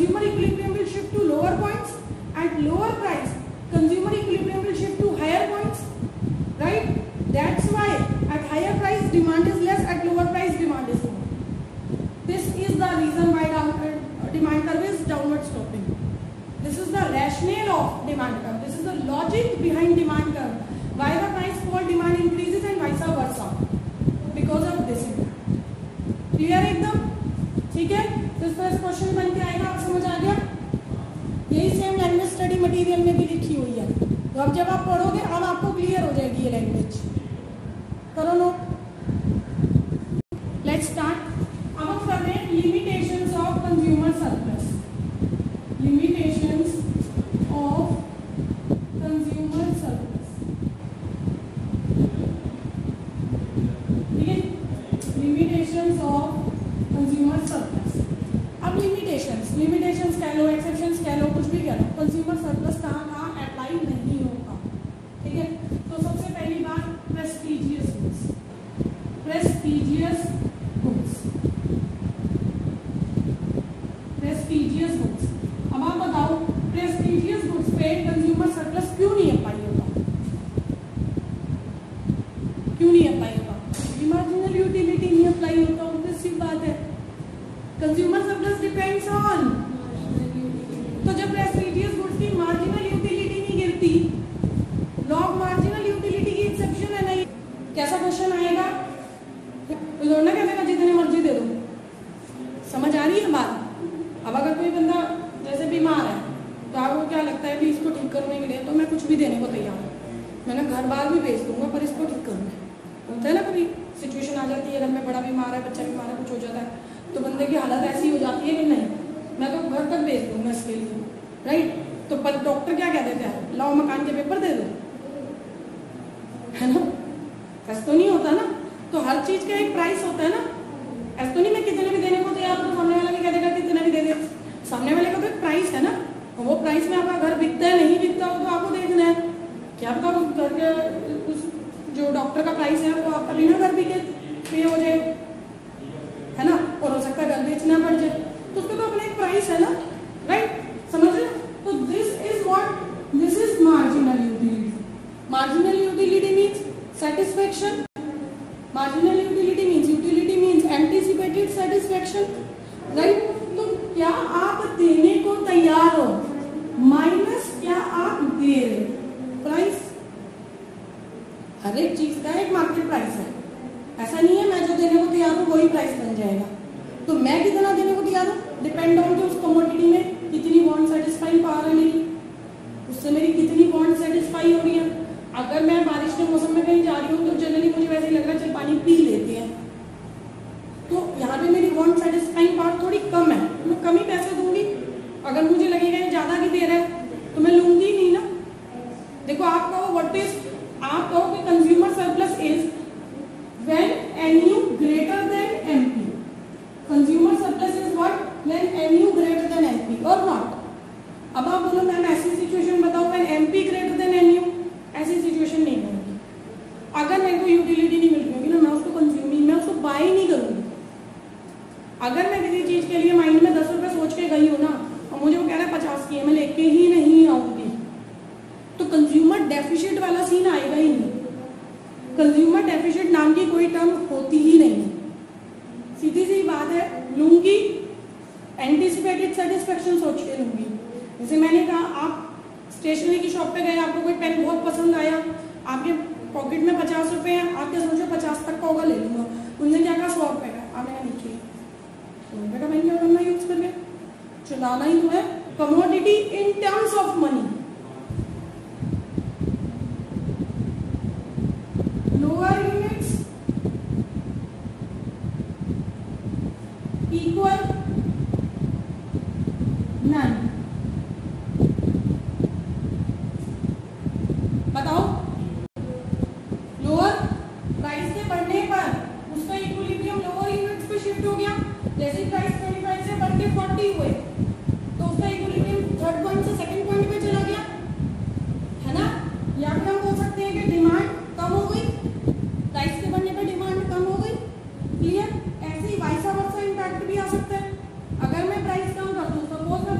consumer equilibrium will shift to lower points. At lower price, consumer equilibrium will shift to higher points, right? That's why at higher price demand is less, at lower price demand is more. This is the reason why demand curve is downward sloping. This is the rationale of demand curve. This is the logic behind demand curve. Why the price fall, demand increases and vice versa, because of this impact. Clear एकदम? ठीक है, तो इस तरह question बन के आएगा, आप समझ आ गया? यही सेम लैंग्वेज स्टडी मटेरियल में भी लिखी हुई है, तो अब जब आप पढ़ोगे अब आपको क्लियर हो जाएगी ये लैंग्वेज। करो नोट। Let's start. अब हम कर रहे हैं limitations of consumer surplus. Limitations of consumer surplus, ठीक है? Limitations of consumer surplus. अब लिमिटेशंस कह लो, एक्सेप्शंस कह लो, कुछ भी कह लो, कंज्यूमर सरप्लस कहाँ अप्लाई नहीं होगा, ठीक है? तो सबसे पहली बात, prestigious goods. Prestigious goods, prestigious goods. अब आप बताओ, प्रेस्टीजियस गुड्स पे कंज्यूमर सरप्लस क्यों नहीं अप्लाई होगा? क्यों नहीं अप्लाई होगा? मार्जिनल यूटिलिटी नहीं अप्लाई होता, उनसे सी बात है। कंज्यूमर सरप्लस डिपेंड्स ऑन, तो जब प्रेस्टीजियस गुड्स की मार्जिनल यूटिलिटी नहीं गिरती, लॉग मार्जिनल यूटिलिटी की एक्सेप्शन है नहीं, कैसा क्वेश्चन आएगा? ना कहते जितने मर्जी दे दो। समझ आ रही है बात? अब अगर कोई बंदा जैसे बीमार है तो आपको क्या लगता है कि इसको ठीक करने के लिए तो मैं कुछ भी देने को तैयार हूँ, मैंने घर बार भी बेच दूंगा पर इसको ठीक करना है। होता है ना, कभी सिचुएशन आ जाती है, घर में बड़ा बीमार है, बच्चा बीमार है, कुछ हो जाता है, तो बंदे की हालत ऐसी हो जाती है कि नहीं मैं तो घर तक बेच दूंगा इसके लिए, राइट? तो पर डॉक्टर क्या कह देते हैं, लाओ मकान के पेपर दे दो, है ना? ऐसा तो नहीं होता ना, तो हर चीज का एक प्राइस होता है ना। ऐसा तो नहीं मैं कितने भी देने को तैयार हूँ, सामने वाला भी कह देगा कितने भी दे दे, सामने वाले का तो एक प्राइस है ना, और वो प्राइस में आपका घर बिकता है नहीं बिकता हो तो आपको देखना है। क्या पता घर के जो डॉक्टर का प्राइस है वो आपका बिना घर बिके पे हो जाए, है ना? और हो सकता है घर बेचना पड़ जाए, तो उसका तो अपना एक प्राइस है ना, राइट? समझ रहे? तो this is what, this is marginal utility. Marginal utility means satisfaction, marginal utility means anticipated satisfaction, right? तो क्या आप देने को तैयार हो माइनस क्या आप दे रहे, प्राइस। हर एक चीज का एक मार्केट प्राइस है, ऐसा नहीं है मैं जो देने को तैयार हूँ वही प्राइस बन जाएगा। तो मैं कितना देने को तैयार हूँ डिपेंड ऑन कि उस कमोडिटी में कितनी बॉन्ड सेटिस्फाइंग पावर है मेरी, उससे मेरी कितनी बॉन्ड सेटिस्फाई हो रही है। अगर मैं बारिश के मौसम में कहीं जा रही हूँ तो जनरली मुझे वैसे ही लग रहा है चल पानी पी लेते हैं, तो यहाँ पे मेरी बॉन्ड सेटिस्फाइंग पावर थोड़ी कम है, मैं कम ही पैसे दूंगी। अगर मुझे लगेगा ये ज्यादा की दे रहा है तो मैं लूंगी नहीं ना। देखो आप कहो व्हाट इज, आप कहो कि consumer surplus is when NU greater than MP. Consumer surplus is what? When NU greater than MP or not? अब आप बोलो मैम ऐसी सिचुएशन बताओ when MP greater than NU, ऐसी सिचुएशन नहीं होगी। अगर मेरे को यूटिलिटी नहीं मिल रही होगी ना, मैं उसको कंज्यूमिंग, मैं उसको बाय नहीं करूंगी। अगर मैं किसी चीज के लिए माइंड में 10 रुपए सोच के गई हूँ ना और मुझे वो कह रहा है 50 की है, मैं लेके ही नहीं आऊंगी, तो कंज्यूमर डेफिशिट वाला सीन आएगा ही नहीं। कंज्यूमर डेफिशिट नाम की कोई टर्म होती ही नहीं, सीधी सी बात है। लूंगी एंटीसिपेटेड सेटिस्फेक्शन सोच के लूंगी। जैसे मैंने कहा आप स्टेशनरी की शॉप पे गए, आपको कोई पेन बहुत पसंद आया, आपके पॉकेट में 50 रुपए हैं, आप क्या सोचो 50 तक का होगा ले लूंगा। उनने क्या कहा 100 रुपए का, आपने कहा नीचे बेटा मैंने क्या करना यूज करके चलाना ही तो है। Commodity in terms of money, lower units equal none. बताओ लोअर प्राइस के बढ़ने पर उसका इक्विलिब्रियम लोअर यूनिट्स पे शिफ्ट हो गया। जैसे प्राइस 25 से बढ़ के 40 हुए तो उसका इक्विलिब्रियम थर्ड पॉइंट से सेकंड पॉइंट पे चला गया, है ना? या फिर हम बोल सकते हैं कि डिमांड कम हो गई, प्राइस के बढ़ने पर डिमांड कम हो गई। क्लियर? ऐसे ही वाइस वर्सा इंपैक्ट भी आ सकता है। अगर मैं प्राइस कम कर दूं, सपोज मैं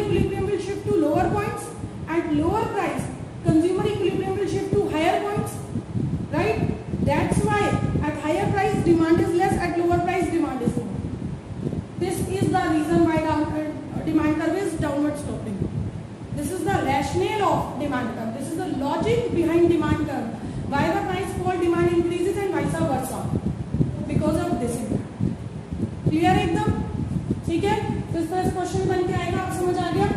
equilibrium will shift to lower points. At lower price, consumer equilibrium will shift to higher points, right? That's why at higher price demand is less, at lower price demand is more. This is the reason why demand curve is downward sloping. This is the rationale of demand curve. This is the logic behind demand curve. Why the price fall, demand increases and vice versa because of this impact. Clear एकदम? ठीक है? तो इस तरह question बन के आएगा, आप समझ आ गया?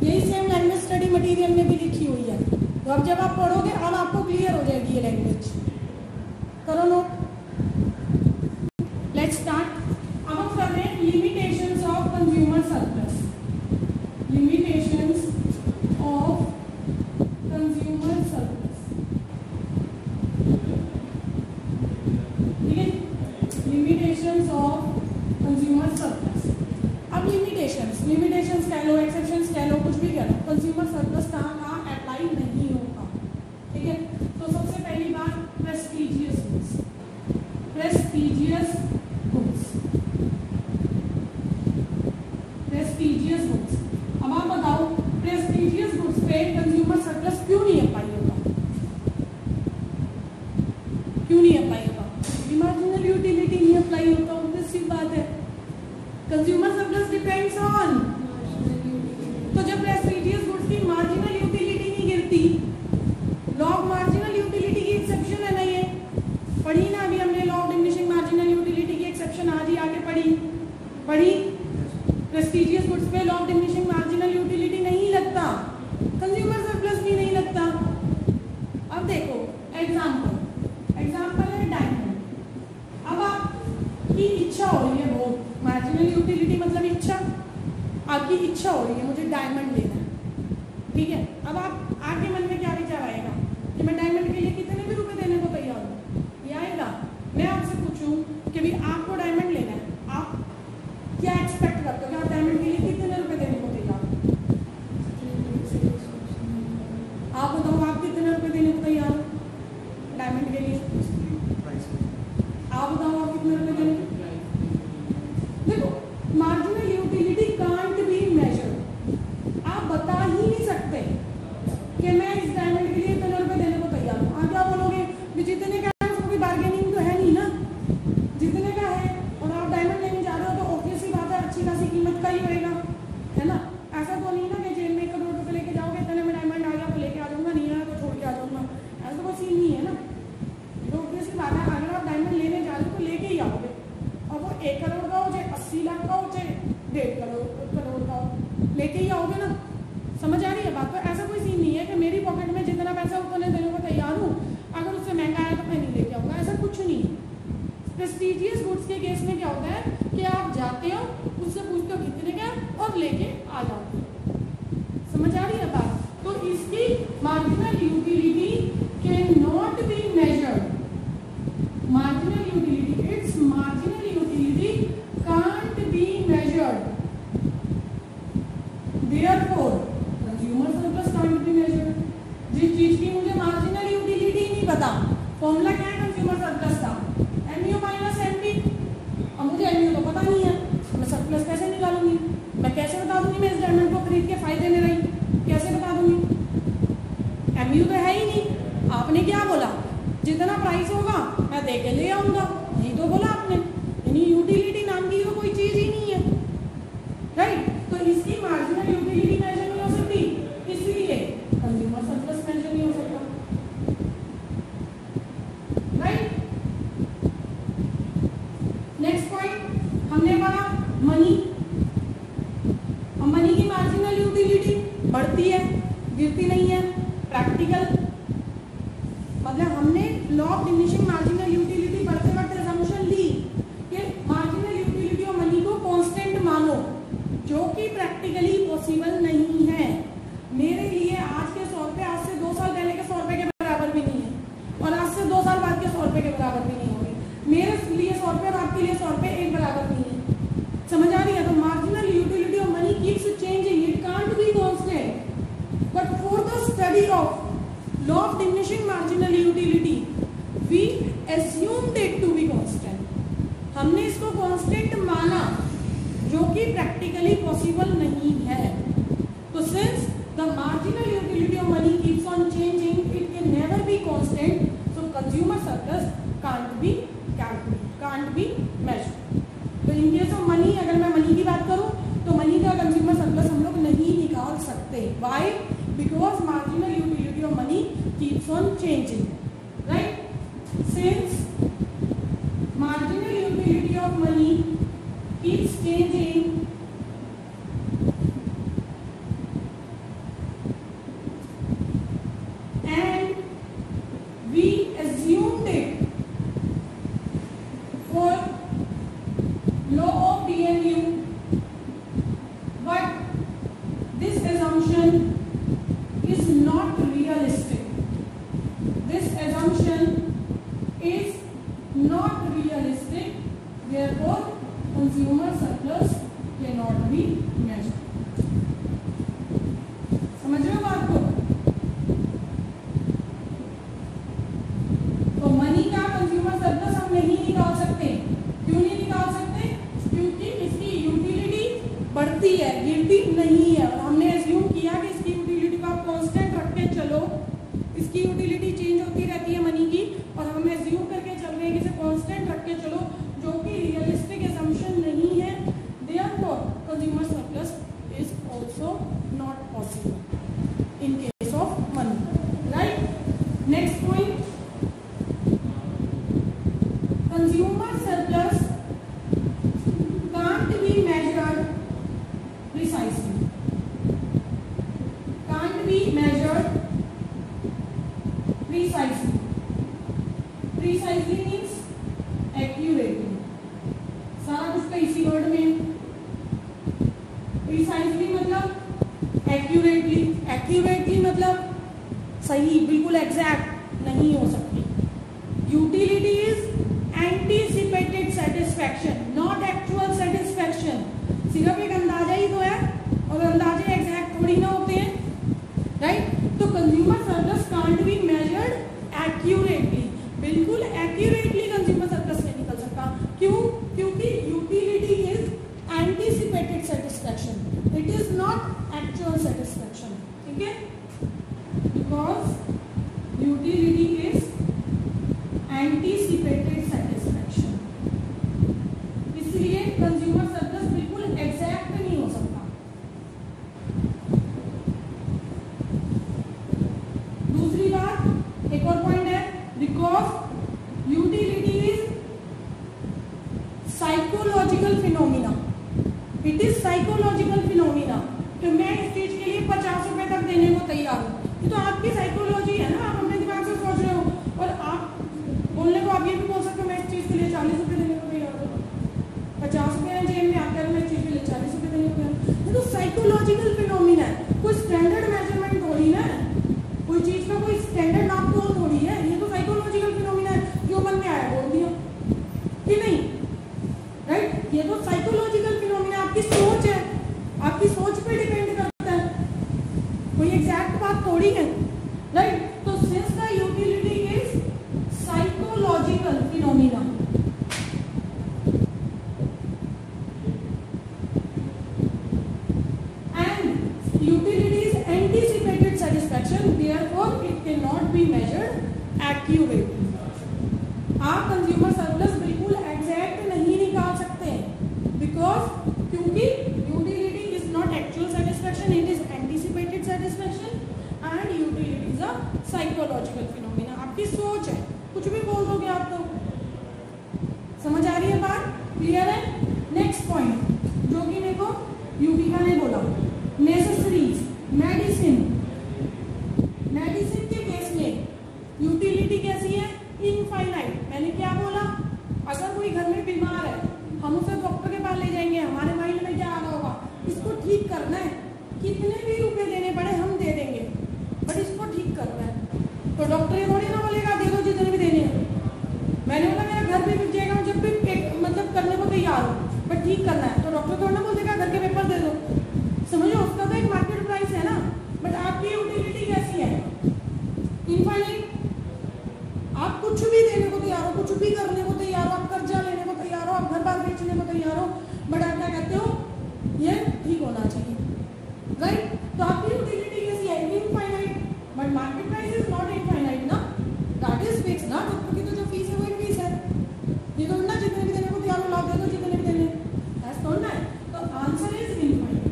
यही सेम लैंग्वेज स्टडी मटेरियल में भी लिखी हुई है, तो अब जब आप पढ़ोगे अब आपको क्लियर हो जाएगी ये लैंग्वेज। करो नोट। Let's start. अब हम कर रहे हैं limitations of consumer surplus. Limitations of consumer surplus, ठीक है? Limitations of consumer surplus. अब लिमिटेशंस कह लो, एक्सेप्शंस कह लो, कुछ भी कह लो, कंज्यूमर सरप्लस कहाँ अप्लाई नहीं होगा, ठीक है? तो सबसे पहली बात prestigious goods. Prestigious goods, prestigious goods. अब आप बताओ प्रेस्टीजियस गुड्स पे कंज्यूमर सरप्लस क्यों नहीं अप्लाई होगा? क्यों नहीं अप्लाई होगा? मार्जिनल यूटिलिटी नहीं अप्लाई होता, उनसे सी बात है। कंज्यूमर सरप्लस डिपेंड्स ऑन, तो जब प्रेस्टीजियस गुड्स की मार्जिनल यूटिलिटी नहीं गिरती, लॉ ऑफ मार्जिनल यूटिलिटी की एक्सेप्शन है ना, ये पढ़ी ना अभी हमने, law of diminishing marginal utility की एक्सेप्शन आज ही आके पढ़ी। प्रेस्टीजियस गुड्स पे law of diminishing marginal utility नहीं लगता, कंज्यूमर सरप्लस भी नहीं लगता। अब देखो एग्जाम्पल है डायमंड। अब आपकी इच्छा हो रही है बहुत, मार्जिनल यूटिलिटी मतलब इच्छा, आपकी इच्छा हो रही है मुझे डायमंड लेना है, ठीक है? अब आप आपके मन में क्या विचार आएगा कि मैं डायमंड के लिए कितने भी रुपए देने को तैयार हूँ, ये आएगा? मैं आपसे पूछूं कि भी आपको डायमंड लेना है, आप क्या एक्सपेक्ट करते हो कि आप डायमंड के लिए कितने रुपए देने को तैयार हो? आप बताओ, आप कितने रुपए देने को तैयार हो डायमंड के लिए? आप बताओ आप कितने रुपए देने? देखो, marginal utility can't be measured. आप बता ही नहीं सकते कि मैं इस डायमंड के लिए इतने रुपए देने को तैयार हूँ। आप क्या बोलोगे? जितने का है उसकी बार्गेनिंग तो है नहीं ना, जितने का है और आप डायमंड लेने जा रहे हो तो ऑब्वियस सी बात है अच्छी खासी कीमत का ही होएगा, है ना? ऐसा तो नहीं ना कि जेल में 1 करोड़ रुपए लेके जाओगे, इतने में डायमंड आ गया तो लेके आ जाऊंगा, नहीं आया तो छोड़ के आ जाऊंगा, ऐसा तो कोई सीन नहीं है ना। तो ऑब्वियस सी बात है, अगर आप डायमंड लेने जा रहे हो तो लेके ही आओगे, और वो 1 करोड़ का हो चाहे 80 लाख का हो चाहे 1.5 करोड़ का हो, लेके ही आओगे ना। समझ आ रही है बात? तो ऐसा कोई सीन नहीं है कि मेरी पॉकेट में जितना पैसा उतने देने को तैयार हूँ, अगर उससे महंगा आया तो मैं नहीं लेके आऊंगा, ऐसा कुछ नहीं है। प्रेस्टीजियस गुड्स के केस में क्या होता है कि आप जाते हो, उससे पूछते हो कितने का और लेके आ जाते हो। समझ आ रही है बात? तो इसकी marginal utility can not be measured. Marginal utility, it's marginal utility can't be measured, therefore consumer surplus can't be measured. जिस चीज की मुझे मार्जिनल यूटिलिटी नहीं पता, फॉर्मूला क्या है कंज्यूमर सरप्लस का? MU minus MT। अब मुझे MU तो पता नहीं है, मैं सरप्लस कैसे निकालूंगी? मैं कैसे बता दूंगी मैं इस डायमंड को खरीद के फायदे में रही? कैसे बता दूंगी? MU तो है ही नहीं। आपने क्या बोला? जितना प्राइस होगा मैं दे के ले आऊंगा, नहीं तो बोला आपने, यानी यूटिलिटी नाम की तो कोई चीज ही नहीं है, राइट? तो इसकी मार्जिनल यूटिलिटी मेजर नहीं हो सकती, इसलिए कंज्यूमर सरप्लस मेजर नहीं हो सकता, राइट? नेक्स्ट पॉइंट हमने पढ़ा मनी। अब मनी की मार्जिनल यूटिलिटी बढ़ती है, गिरती नहीं है। प्रैक्टिकल मतलब हमने law of diminishing marginal utility बढ़ते वक्त असम्पशन ली कि मार्जिनल यूटिलिटी और मनी को कांस्टेंट मानो, जो कि प्रैक्टिकली पॉसिबल नहीं है। मेरे लिए आज के 100 रुपए आज से 2 साल पहले के 100 रुपए के बराबर भी नहीं है, और आज से 2 साल बाद के 100 रुपए के बराबर भी नहीं होंगे। मेरे लिए 100 रुपए और आपके लिए 100 रुपए एक बराबर नहीं है। समझ आ रही है? तो मार्जिनल यूटिलिटी और money keeps changing, it can't be constant. But for the study of law of diminishing marginal utility we assumed it to be constant। हमने इसको कांस्टेंट माना, जो कि प्रैक्टिकली पॉसिबल नहीं है। सकते। Why? Because marginal utility of money keeps on changing, right? Since marginal utility of money keeps changing, and we assumed it for law of DMU, but this assumption is not realistic. This assumption is not realistic, therefore consumer surplus cannot be measured. समझ रहे हो बात को? तो money का consumer surplus हम नहीं निकाल सकते। क्यों नहीं निकाल सकते? क्योंकि इसकी यूटिलिटी बढ़ती है, गिरती नहीं है। और हमने एज्यूम किया कि इसकी यूटिलिटी को आप कांस्टेंट रख के चलो, इसकी यूटिलिटी चेंज होती रहती है मनी की, और हम एज्यूम करके चल रहे हैं कि इसे कांस्टेंट रख के चलो, जो कि रियलिस्टिक असम्पशन नहीं है। Therefore consumer surplus is also not possible in case of money, right? Next point, consumer surplus can't be measured precisely, can't be measured precisely. Precisely means accurately. सारा कुछ का इसी वर्ड में। Precisely मतलब accurately. Accurately मतलब सही, बिल्कुल exact नहीं हो सकती। Utility is anticipated satisfaction, not actual satisfaction. सिर्फ एक अंदाजा ही तो है, और अंदाजे एग्जैक्ट थोड़ी ना होते हैं, राइट? तो consumer surplus can't be measured accurately, बिल्कुल एक्यूरेटली कंज्यूमर सरप्लस नहीं निकल सकता। क्यों? क्योंकि utility is anticipated satisfaction, it is not actual satisfaction, ठीक है? Because utility is anticipated satisfaction, इसलिए कंज्यूमर सरप्लस बिल्कुल एग्जैक्ट नहीं हो सकता। दूसरी बात, एक और पॉइंट है, because utility is psychological phenomena, it is psychological phenomena. तो मैं इस चीज के लिए 50 रुपए तक देने को तैयार हूँ, ये तो आपकी साइकोलॉजी है ना, आप अपने दिमाग से सोच रहे हो, और आप बोलने को आप ये भी बोल सकते हो मैं इस चीज के लिए 40 रुपए देने को तैयार हूँ। 50 रुपए है जेब में, आप कह रहे हो मैं इस चीज के लिए 40 रुपए देने को तैयार हूँ। ये तो साइकोलॉजिकल फिनोमिना है, कोई स्टैंडर्ड मेजरमेंट थोड़ी ना है, कोई चीज का कोई स्टैंडर्ड नापतोल थोड़ी है, ये तो साइकोलॉजिकल फिनोमिना है, जो मन में आया बोल दिया कि नहीं, राइट? ये तो साइकोलॉजिकल फिनोमिना, आपकी सोच है, आपकी सोच पे डिपेंड करता है, कोई एग्जैक्ट बात थोड़ी है, राइट? तो since the utility is psychological phenomena, and utility is anticipated satisfaction, therefore it cannot be measured accurately. आप कंज्यूमर सरप्लस बिल्कुल एग्जैक्ट नहीं निकाल सकते, बिकॉज क्योंकि utility is not actual satisfaction, it is anticipated satisfaction, and utility is a psychological phenomena. आपकी सोच है, कुछ भी बोल दोगे आप तो। समझ आ रही है बात? क्लियर है? नेक्स्ट पॉइंट जो कि मेरे को यूविका ने बोला, नेसेसरीज, मेडिसिन। मेडिसिन के केस में यूटिलिटी कैसी है? इनफाइनाइट। मैंने क्या बोला? अगर कोई घर में बीमार है, हम उसे डॉक्टर के पास ले जाएंगे, हमारे माइंड में क्या आ रहा होगा? इसको ठीक करना है, कितने भी रुपए देने पड़े हम दे देंगे, बट इसको ठीक करना है। तो डॉक्टर ये थोड़ी ना बोलेगा दे दो जितने भी देने हैं। मैंने बोला मेरा घर भी बिक जाएगा, जब भी मतलब करने को तैयार हो, बट ठीक करना है, तो डॉक्टर थोड़ा ना बोल देगा घर के पेपर दे दो। समझो, उसका तो एक मार्केट प्राइस है ना। बट आपकी यूटिलिटी कैसी है? इनफाइनाइट। आप कुछ भी देने को तैयार हो, कुछ भी करने को तैयार हो, आप कर्जा लेने को तैयार हो, आप घर बार बेचने को तैयार हो, बट आप क्या कहते हो? ये ठीक होना चाहिए, राइट? तो आपकी यूटिलिटी कैसी है? Infinite. But market price is not infinite ना, दैट इज फिक्स ना। डॉक्टर की तो जो फीस है वो फीस है, ये तो ना जितने भी देने को तैयार हो लाभ दे दो जितने भी देने, ऐसा थोड़ा है। तो answer is infinite.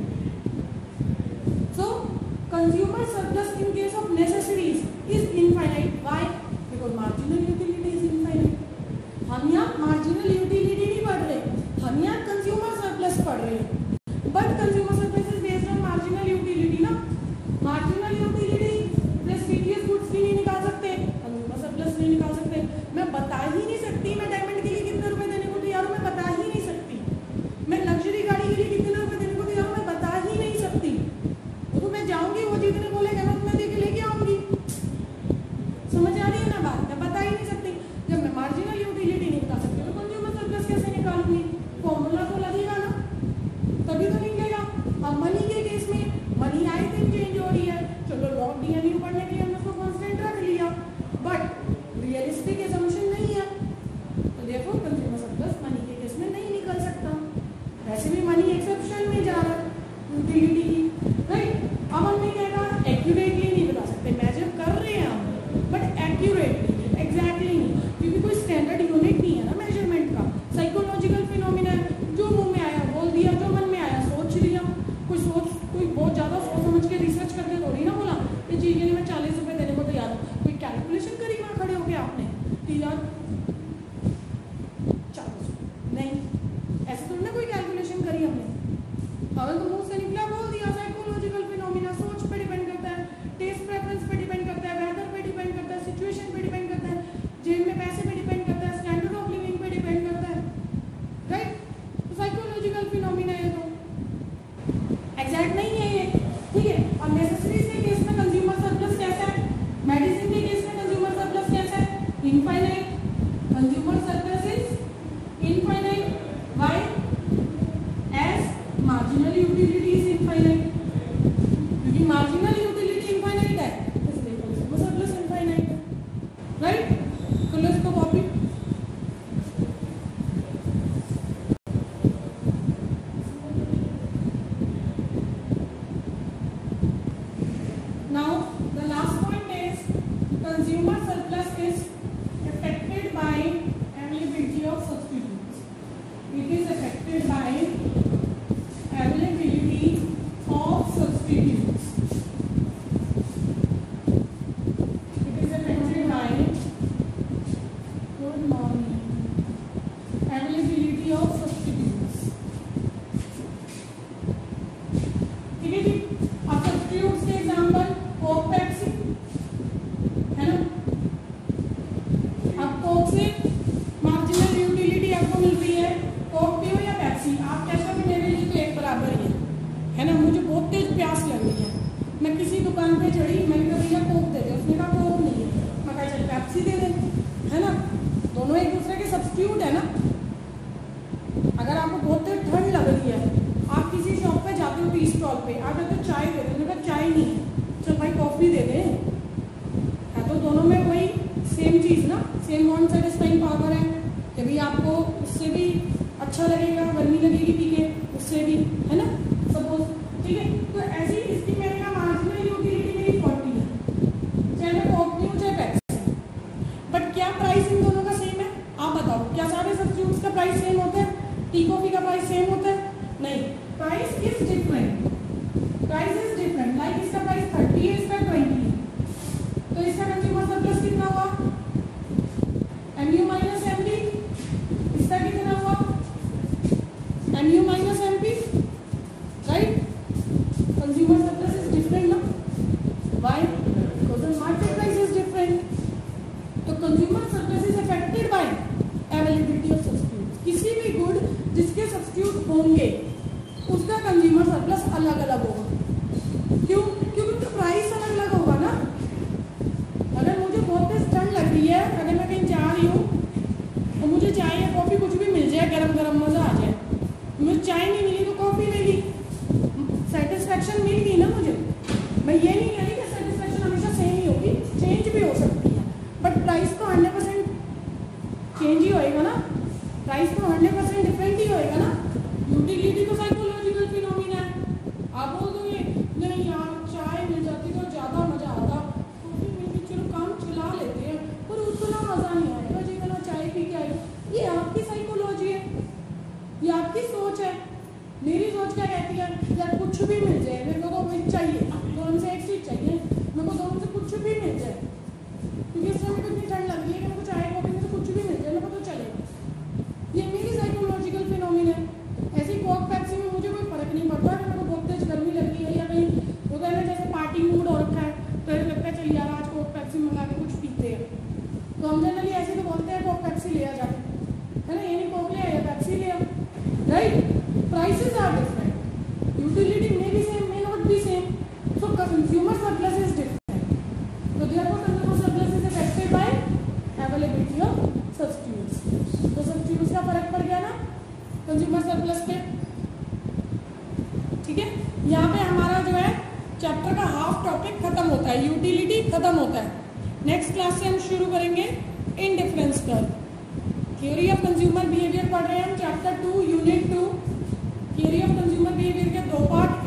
So consumer surplus in case of necessities is infinite. Why? Because marginal utility is infinite. हम यहाँ marginal utility नहीं पढ़ रहे, हम यहाँ consumer surplus पढ़ रहे हैं. But consumer surplus is based on marginal utility ना. Marginal utility plus CTS goods की नहीं निकाल सकते, consumer surplus नहीं निकाल सकते. मैं बता ही नहीं सकती मैं डायमंड के लिए कितने रुपए देने को तैयार हूँ, मैं बता ही नहीं सकती. मैं लग्जरी गाड़ी के लिए कितने रुपए देने को तैयार हूँ, मैं बता ही नहीं सकती. तो मैं जाऊंगी, वो जितने बोलेगा ना मैं देके लेके आऊंगी. समझ आ रही है ना बात? मैं बता ही नहीं सकती. जब मैं मार्जिनल यूटिलिटी नहीं बता सकती तो कंज्यूमर सरप्लस कैसे निकालूंगी? फॉर्मूला तो लगेगा ना, तभी तो निकलेगा. अब मनी के केस में मनी आई थिंक चेंज हो रही है, चलो लॉग डीएनयू पढ़ने के लिए हमने उसको कांस्टेंट रख लिया, बट रियलिस्टिक असम्पशन नहीं है, तो देखो कंज्यूमर सरप्लस मनी के केस में नहीं निकल सकता. वैसे भी मनी एक्सेप्शन में जा रहा है यूटिलिटी की, राइट? अब हमने क्या कहा, एक्यूरेटली नहीं बता सकते, मेजर कर रहे हैं हम बट एक्यूरेटली एग्जैक्टली नहीं, क्योंकि कोई स्टैंडर्ड यूनिट नहीं है ना मेजरमेंट का. साइकोलॉजिकल फिनोमिना है, जो मुंह में आया बोल दिया, जो मन में आया सोच लिया. कोई बहुत ज्यादा सोच समझ के रिसर्च करके थोड़ी ना बोला कि जी के लिए मैं 40 रुपए देने को तैयार हूँ. कोई कैलकुलेशन करी वहां खड़े होके आपने कि यार 40 नहीं, ऐसे थोड़ी ना कोई कैलकुलेशन करी हमने. हमें तो मुंह से निकला बोल दिया. साइकोलॉजिकल फिनोमिना सोच पे डिपेंड करता है, टेस्ट प्रेफरेंस पे डिपेंड करता है, वेदर पे डिपेंड करता है, सिचुएशन पे डिपेंड करता है, जेब में पैसे पे डिपेंड करता है, स्टैंडर्ड ऑफ लिविंग पे डिपेंड करता है, राइट? तो साइकोलॉजिकल फिनोमिना है तो एग्जैक्ट नहीं है ये, ठीक है. और नेसेसरीज के केस में कंज्यूमर सरप्लस कैसा है, मेडिसिन के केस में कंज्यूमर सरप्लस कैसा है, infinite. Consumer surplus is infinite. Why? As marginal utility is infinite. क्योंकि मार्जिनल यूटिलिटी इनफाइनाइट है इसलिए कंज्यूमर सरप्लस इनफाइनाइट है, राइट? तो let's go copy. Now the last point is consumer surplus is affected by availability of substitutes. It is affected by availability of substitutes. It is affected by, good morning, availability of substitutes. ठीक है जी. अब substitutes के example Coke, Pepsi, है ना. अब Coke से marginal utility आपको मिल रही है, कोक पियो या पेप्सी, आप कैसा भी मेरे लिए तो एक बराबर ही है ना. मुझे बहुत तेज प्यास लग रही है, मैं किसी दुकान पे चढ़ी, मैंने कहा भैया कोक दे दे, उसने कहा कोक नहीं है, मैं कहा चल पेप्सी दे दे, है ना. दोनों एक दूसरे के सब्स्टिट्यूट है ना. अगर आपको बहुत तेज ठंड लग रही है, आप किसी शॉप पे जाते हो, टी स्टॉल पे आप जाते हो, चाय दे दे, उन्होंने कहा चाय नहीं है, चल भाई कॉफी दे दे. तो दोनों में वही सेम चीज ना, सेम नॉन सेटिस्फाइंग पावर है कि भाई आपको उससे भी अच्छा लगेगा, गर्मी लगेगी पी के, उससे भी, है ना, सपोज. ठीक है, तो ऐसी इसकी मैंने कहा मार्जिनल यूटिलिटी मेरी 40 है, चाहे मैं कोक पीऊँ चाहे पेप्सी. बट क्या प्राइस इन दोनों का सेम है? आप बताओ, क्या सारे सब्स्टिट्यूट्स का प्राइस सेम होता है? टी कॉफी का प्राइस सेम होता है? नहीं, price is different. Price is different. Like इसका प्राइस 30 है, इसका 20 है, तो इसका कंज्यूमर सरप्लस कितना हुआ? MU माइनस MP. इसका कितना हुआ? MU माइनस MP, right? Consumer surplus is different ना. Why? Because the market price is different. तो consumer surplus is affected by availability of substitute. किसी भी गुड जिसके सब्स्टिट्यूट होंगे उसका कंज्यूमर सरप्लस अलग कि यार आज कोक पेप्सी मंगा के कुछ पीते हैं, तो हम जनरली ऐसे तो बोलते हैं कोक पेप्सी ले आ जाए, है ना, ये नहीं कोक ले आया पेप्सी ले आ, right. Prices are different, utility may be same, may not be same, so consumer surplus is different. तो therefore consumer surplus is affected by availability of substitutes. तो सब्स्टिट्यूट्स का फर्क पड़ गया ना कंज्यूमर सरप्लस पे. ठीक है, यहाँ पे हमारा जो है चैप्टर का हाफ टॉपिक खत्म होता है, यूटिलिटी खत्म होता है. नेक्स्ट क्लास से हम शुरू करेंगे indifference curve. Theory of consumer behaviour पढ़ रहे हैं हम, chapter 2 unit 2. Theory of consumer behaviour के 2 पार्ट,